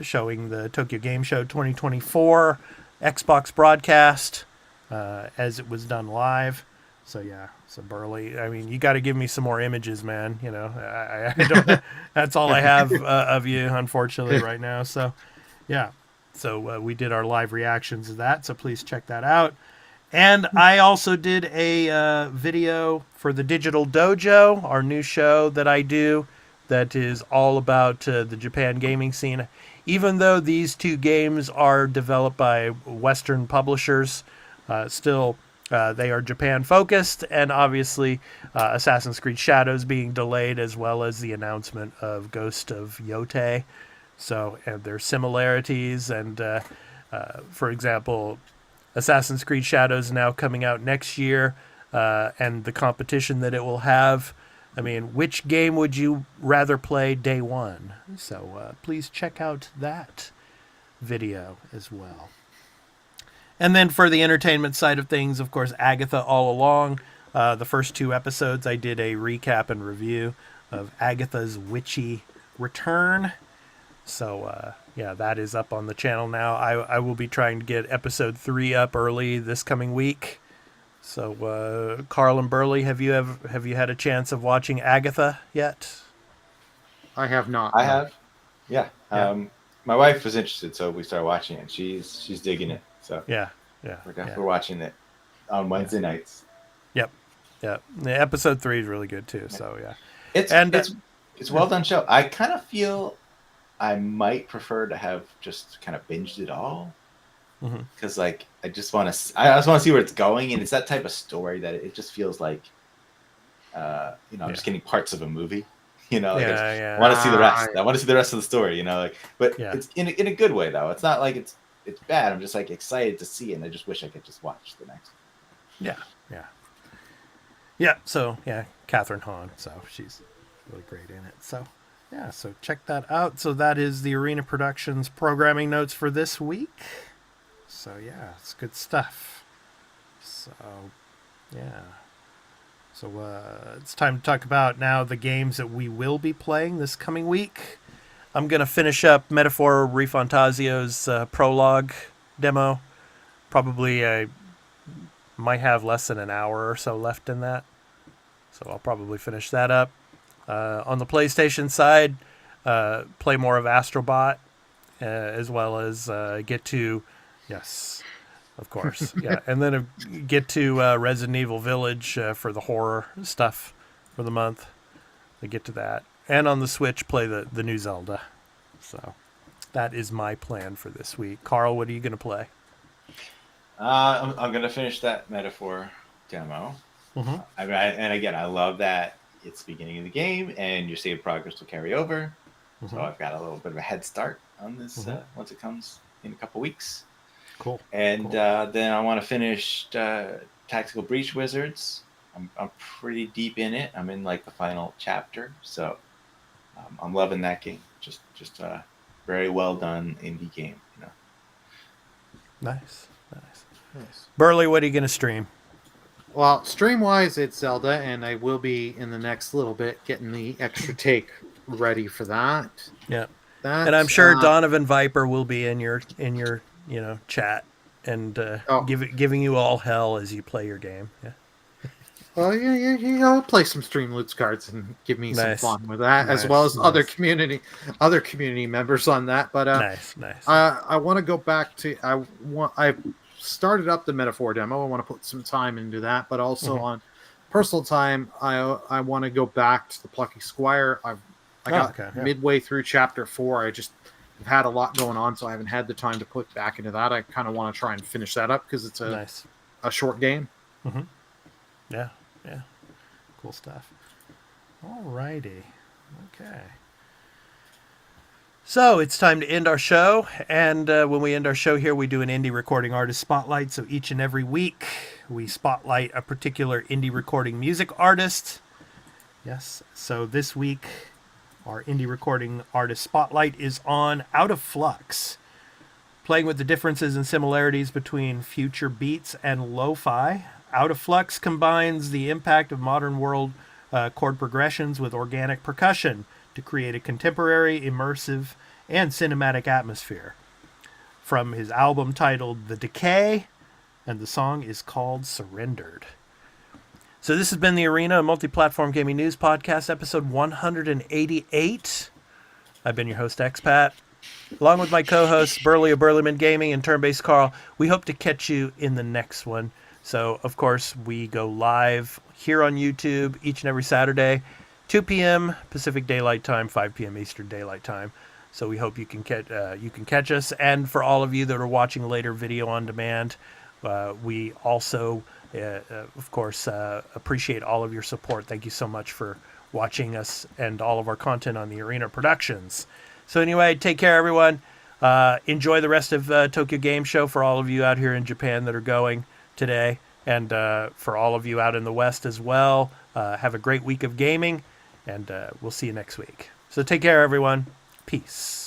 showing the Tokyo Game Show 2024 Xbox broadcast as it was done live. So yeah, so Burley, I mean, you got to give me some more images, man. You know, I don't. That's all I have of you, unfortunately, right now. So yeah, so we did our live reactions of that. So please check that out. And I also did a video for the Digital Dojo, our new show that I do that is all about the Japan gaming scene. Even though these two games are developed by Western publishers, still they are Japan focused, and obviously Assassin's Creed Shadows being delayed, as well as the announcement of Ghost of Yotei. So, and there's similarities, and for example, Assassin's Creed Shadows now coming out next year, and the competition that it will have. I mean, which game would you rather play day one? So please check out that video as well. And then for the entertainment side of things, of course, Agatha All Along. The first 2 episodes, I did a recap and review of Agatha's Witchy Return. So, yeah, that is up on the channel now. I will be trying to get episode 3 up early this coming week. So, Carl and Burley, have you had a chance of watching Agatha yet? I have not. I no. have. Yeah. My wife was interested, so we started watching it. She's digging it. So Yeah. we're watching it on Wednesday nights. Yep. The episode 3 is really good too. So yeah. It's well done show. I kind of feel I might prefer to have just kind of binged it all, because like I just want to see where it's going, and it's that type of story that it just feels like I'm just getting parts of a movie. I want to see the rest. I want to see the rest of the story. But it's in a good way though. It's not like it's bad. I'm just like excited to see it, and I just wish I could just watch the next one. Yeah. So yeah, Catherine Hahn. So she's really great in it. So yeah, so check that out. So that is the Arena Productions programming notes for this week. So yeah, it's good stuff. So yeah. So it's time to talk about now the games that we will be playing this coming week. I'm going to finish up Metaphor Refantasio's prologue demo. Probably I might have less than an hour or so left in that. So I'll probably finish that up. On the PlayStation side, play more of Astrobot, as well as get to, yes, of course, yeah, and then get to Resident Evil Village for the horror stuff for the month. I get to that. And on the Switch, play the new Zelda. So that is my plan for this week. Carl, what are you going to play? I'm going to finish that Metaphor demo. And again, I love that it's the beginning of the game, and your save progress will carry over. So I've got a little bit of a head start on this once it comes in a couple weeks. Cool. And then I want to finish Tactical Breach Wizards. I'm pretty deep in it. I'm in like the final chapter, so I'm loving that game. Just a very well done indie game. Nice. Burley, what are you going to stream? Well, stream-wise, it's Zelda, and I will be in the next little bit getting the extra take ready for that. Yeah, and I'm sure Donovan Viper will be in your chat and giving you all hell as you play your game. Yeah. Well, yeah, I'll play some Streamloots cards and give me some fun with that, as well as other community members on that. But nice. I want to go back to I started up the Metaphor demo. I want to put some time into that, but also on personal time, I want to go back to the Plucky Squire. I got midway through chapter 4. I've had a lot going on, so I haven't had the time to put back into that. I kind of want to try and finish that up because it's a short game. Yeah. Cool stuff. Alrighty. Okay. So it's time to end our show, and when we end our show here, we do an indie recording artist spotlight. So each and every week, we spotlight a particular indie recording music artist. Yes. So this week, our indie recording artist spotlight is on Out of Flux, playing with the differences and similarities between future beats and lo-fi. Out of Flux combines the impact of modern world chord progressions with organic percussion to create a contemporary, immersive, and cinematic atmosphere. From his album titled The Decay, and the song is called Surrendered. So this has been the Arena, a multi-platform gaming news podcast, episode 188. I've been your host, Expat. Along with my co-hosts, Burley of Burleyman Gaming and Turn-Based Carl, we hope to catch you in the next one. So, of course, we go live here on YouTube each and every Saturday, 2 p.m. Pacific Daylight Time, 5 p.m. Eastern Daylight Time. So we hope you can catch us. And for all of you that are watching later video on demand, we also, of course, appreciate all of your support. Thank you so much for watching us and all of our content on the Arena Productions. So anyway, take care, everyone. Enjoy the rest of Tokyo Game Show for all of you out here in Japan that are going today. And for all of you out in the West as well, have a great week of gaming. And we'll see you next week. So take care, everyone. Peace.